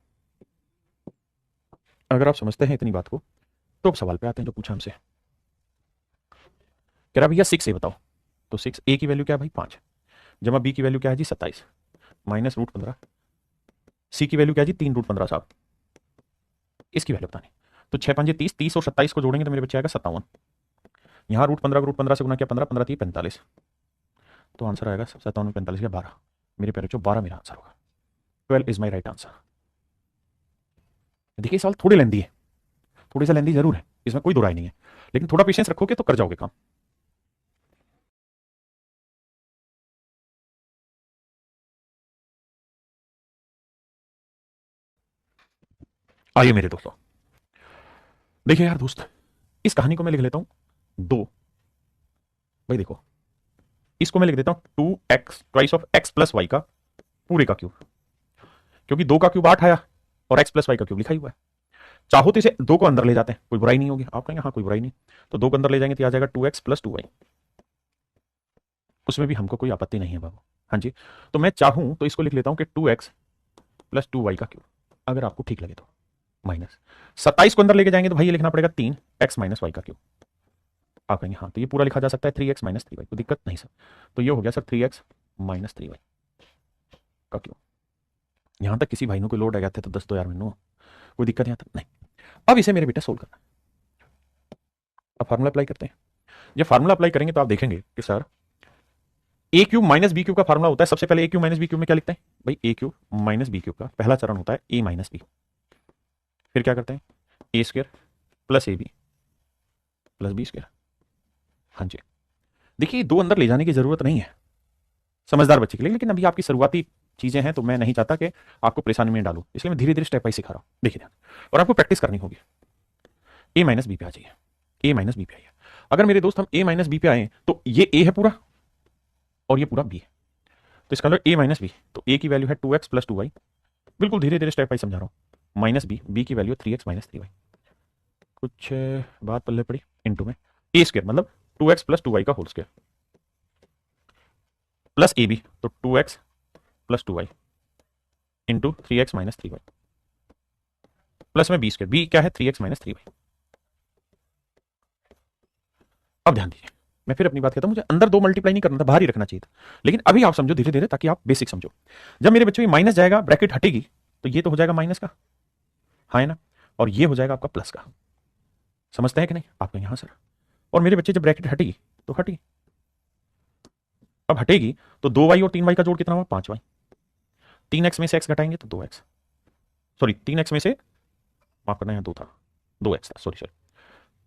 अगर आप समझते हैं इतनी बात को तो अब सवाल पे आते हैं जो पूछा हमसे। कह रहा भैया 6 a बताओ, तो 6 a की वैल्यू क्या है भाई 5, जमा b की वैल्यू क्या है जी 27 माइनस √15, c की वैल्यू क्या है जी 3√15 साहब, इसकी वैल्यू बतानी। तो 6 5 30, 30 और 27 को जोड़ेंगे तो मेरे बच्चे आएगा 57। यहां √15 को √15 से गुना किया 15, 15 45, तो आंसर आएगा 57 में 45 का 12। मेरे प्यारे बच्चों 12 मेरा आंसर होगा। 12 इज माई राइट आंसर। देखिए सवाल थोड़े लेंदी है, थोड़ी सा लेंदी जरूर है, इसमें कोई दो राय नहीं है, लेकिन थोड़ा पेशेंस रखोगे तो कर जाओगे काम। आइए मेरे दोस्तों, देखिए यार दोस्त, इस कहानी को मैं लिख लेता हूं 2, भाई देखो इसको मैं लिख देता हूं 2x twice of x plus y का पूरे का क्यूब, क्योंकि 2 का क्यूब 8 आया और x प्लस वाई का क्यूब लिखा ही हुआ है। चाहो तो इसे 2 को अंदर ले जाते हैं, कोई बुराई नहीं होगी। आप कहेंगे हाँ कोई बुराई नहीं, तो 2 को अंदर ले जाएंगे तो आ जाएगा 2x प्लस 2y, उसमें भी हमको कोई आपत्ति नहीं है बाबू। हाँ जी, तो मैं चाहूं तो इसको लिख लेता हूं कि 2x प्लस 2y का क्यूब, अगर आपको ठीक लगे तो। माइनस 27 को अंदर लेके जाएंगे तो भाई ये लिखना पड़ेगा 3x माइनस वाई का क्यूब। आप कहेंगे हाँ तो ये पूरा लिखा जा सकता है 3x माइनस 3y, कोई दिक्कत नहीं सर। तो ये हो गया सर 3x माइनस 3y का क्यूब। यहां तक किसी भाई को लोड आ गया था तो 10 दो यार मैनू, कोई दिक्कत यहाँ तक नहीं। अब इसे मेरे बेटा सोल्व करना, अब फार्मूला अप्लाई करते हैं। जब फार्मूला अप्लाई करेंगे तो आप देखेंगे कि सर ए क्यूब माइनस बी क्यूब का फार्मूला होता है। सबसे पहले ए क्यूब माइनस बी क्यूब में क्या लिखते हैं भाई, ए क्यूब माइनस बी क्यूब का पहला चरण होता है ए माइनस बी। फिर क्या करते हैं, A square plus A B plus B square. हाँ जी, देखिए 2 अंदर ले जाने की जरूरत नहीं है समझदार बच्चे के लिए, लेकिन अभी आपकी शुरुआती चीजें हैं तो मैं नहीं चाहता कि आपको परेशानी में डालूं, इसलिए मैं धीरे धीरे स्टेप बाय सिखा रहा हूं। देखिए ध्यान, और आपको प्रैक्टिस करनी होगी। ए माइनस बी पे आ जाइए, ए माइनस बी पे आइए। अगर मेरे दोस्त हम ए माइनस बी पे आए तो ये ए है पूरा और ये पूरा बी है, तो इसका मतलब ए माइनस बी, तो ए की वैल्यू है 2x प्लस 2y। बिल्कुल धीरे धीरे स्टेप बाय समझा रहा हूँ। माइनस बी, बी की वैल्यू 3x माइनस 3y, कुछ बात पल्ले पड़ी, इंटू में ए स्क्वायर मतलब 2x प्लस 2y का होल स्क्वायर प्लस ए बी, तो 2x plus 2y into 3x minus 3y plus में बी स्क्वायर, बी क्या है 3x माइनस 3y। अब ध्यान दीजिए, मैं फिर अपनी बात कहता हूं, मुझे अंदर 2 मल्टीप्लाई नहीं करना था, बाहर ही रखना चाहिए था, लेकिन अभी आप समझो धीरे धीरे ताकि आप बेसिक समझो। जब मेरे बच्चों में माइनस जाएगा ब्रैकेट हटेगी तो ये तो हो जाएगा माइनस का, हाँ है ना, और ये हो जाएगा आपका प्लस का। समझते हैं कि नहीं आप कहेंगे हाँ सर। और मेरे बच्चे जब ब्रैकेट हटेगी तो हटेगी, अब हटेगी तो 2y और 3y का जोड़ कितना हुआ 5y। 3x में से x घटाएंगे तो 2x, सॉरी 3x में से, माफ करना यहाँ 2 था, 2x था, सॉरी सॉरी।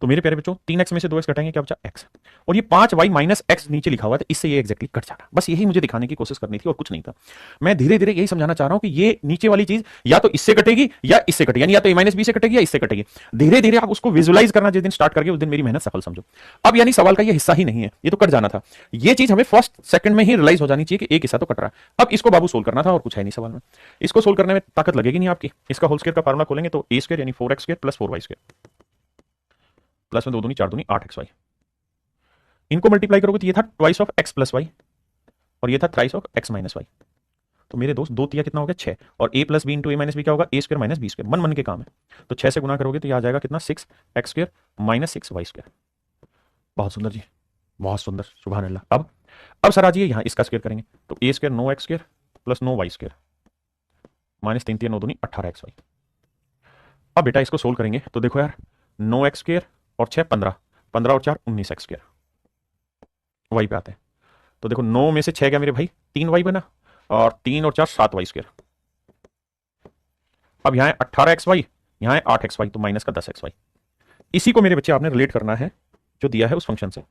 तो मेरे प्यारे बच्चों 3x में से 2x घटाएंगे क्या बचा x, और ये 5y माइनस एक्स नीचे लिखा हुआ है तो इससे ये एग्जैक्टली कट जाना। बस यही मुझे दिखाने की कोशिश करनी थी और कुछ नहीं था। मैं धीरे धीरे यही समझाना चाह रहा हूं कि ये नीचे वाली चीज या तो इससे कटेगी या इससे कटेगी, यानी या तो a माइनस बी से कटेगी या इससे कटेगी। धीरे धीरे आप उसको विजुअलाइज करना जिस दिन स्टार्ट करके उस दिन मेरी मेहनत सफल समझो। अब यानी सवाल का ये हिस्सा ही नहीं है, ये तो कट जाना था। ये चीज हमें फर्स्ट सेकंड में ही रियलाइज हो जानी चाहिए कि एक हिस्सा तो कट रहा है। अब इसको बाबू सोल्व करना था और कुछ है नहीं सवाल में। इसको सोल्व करने में ताकत लगेगी नहीं आपकी। इसका होल स्क्वायर का फार्मूला खोलेंगे तो ए स्क्वायर यानी 4x square plus 4y square plus में 2 दूनी 4 दूनी 8xy। इनको मल्टीप्लाई करोगे तो ये था twice of x plus y और ये था thrice of x minus y. तो मेरे दोस्त 2 तिया कितना हो गया 6, और a plus B into A minus B क्या होगा ए स्क्वायर माइनस बी स्क्वायर। मन मन के काम है, तो 6 से गुना करोगे तो ये आ जाएगा कितना 6x square minus 6y square. बहुत सुंदर जी, बहुत सुंदर, सुभान अल्लाह। अब सर आ जाइए यहाँ इसका स्क्वायर करेंगे तो A square 9x square plus 9y square minus 3 3 9 दूनी 18xy। अब बेटा इसको सोल्व करेंगे तो देखो यार 9x स्क्वायर और 6 15, 15 और 4 19x स्क्वायर, वाई पे आते हैं तो देखो 9 में से 6 गया मेरे भाई 3y बना, और 3 और 4 7y स्क्वायर। अब यहाँ है 18xy, यहाँ है 8xy, तो माइनस का 10xy। इसी को मेरे बच्चे आपने रिलेट करना है जो दिया है उस फंक्शन से।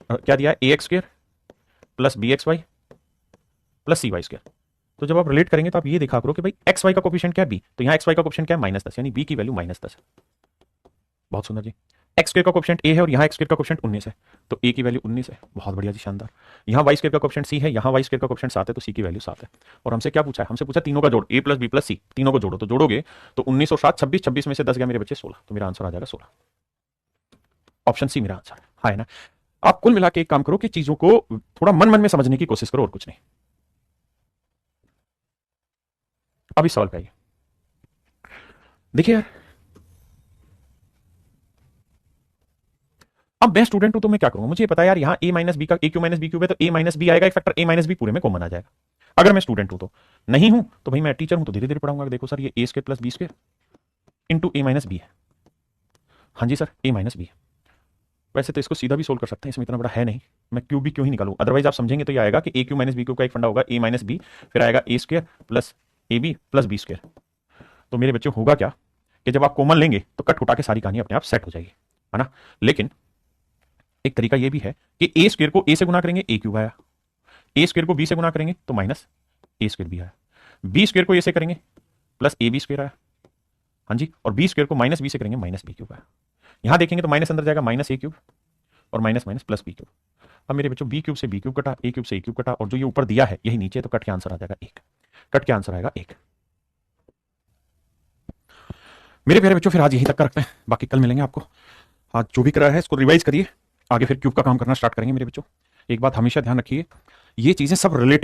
क्या दिया है ax square plus bxy plus cy square. तो जब आप रिलेट करेंगे तो आप ये देखा करो कि भाई xy का कोफिशिएंट क्या है b, तो यहाँ xy का कोफिशिएंट क्या है -10, यानी b की वैल्यू -10 है। बहुत सुंदर जी। एक्स स्क्वायर का कोफिशिएंट a है और यहाँ एक्स स्क्वायर का कोफिशिएंट 19 है, तो a की वैल्यू 19 है। बहुत बढ़िया जी, शानदार। यहाँ वाई स्क्वायर का कोफिशिएंट c है, यहाँ वाई स्क्वायर का कोफिशिएंट 7 है, तो c की वैल्यू 7 है। और हमसे क्या पूछा है, हमसे पूछा तीनों का जोड़ a प्लस बी प्लस सी, तीनों को जोड़ो, तो जोड़ोगे तो 19 और 7 26, 26 में से 10 गया मेरे बच्चे 16, तो मेरा आंसर आ जाएगा 16। ऑप्शन सी मेरा आंसर है ना। आप कुल मिला के एक काम करो कि चीजों को थोड़ा मन मन में समझने की कोशिश करो और कुछ नहीं। अब इस सवाल पे आइए, देखिए यार अब मैं स्टूडेंट हूं तो मैं क्या करूंगा, मुझे पता है यार यहाँ a माइनस बी का ए क्यू माइनस बी क्यूब है, तो a माइनस बी आएगा, एक फैक्टर a माइनस बी पूरे में कॉमन आ जाएगा। अगर मैं स्टूडेंट हूं तो, नहीं हूं तो भाई मैं टीचर हूं तो धीरे धीरे पढ़ाऊंगा। देखो सर ये a square plus B square into a minus b है। हाँ जी सर a माइनस बी है। वैसे तो इसको सीधा भी सोल्व कर सकते हैं, इसमें इतना बड़ा है नहीं, मैं क्यूब भी क्यों ही निकालूं। अदरवाइज आप समझेंगे तो ये आएगा कि ए क्यू माइनस बी क्यूब का एक फंडा होगा a माइनस बी, फिर आएगा a square plus A B plus B square. तो मेरे बच्चों होगा क्या कि जब आप कॉमन लेंगे तो कट उठा के सारी कहानी अपने आप सेट हो जाएगी, है ना। लेकिन एक तरीका यह भी है कि ए स्क्वायर को ए से गुना करेंगे ए क्यूब आया, ए स्क्वायर को बी से गुना करेंगे तो माइनस ए स्क्वायर बी आया, बी स्क्वायर को ए से करेंगे प्लस ए बी स्क्वायर आया, हाँ जी, और बी स्क्वायर को माइनस बी से करेंगे माइनस बी क्यूब आया। यहां देखेंगे तो माइनस अंदर जाएगा माइनस ए क्यूब और minus minus plus B cube. अब मेरे बच्चों बी क्यूब से बी क्यूब कटा, ए क्यूब से ए क्यूब कटा, और जो ये ऊपर दिया है यही नीचे, तो कट के आंसर आ जाएगा 1। कट के आंसर आएगा 1। मेरे प्यारे बच्चों फिर आज यहीं तक का रखते हैं, बाकी कल मिलेंगे आपको। आज जो भी करा है इसको रिवाइज करिए, आगे फिर क्यूब का काम करना स्टार्ट करेंगे मेरे बच्चों। एक बात हमेशा ध्यान रखिए, ये चीजें सब रिलेटिव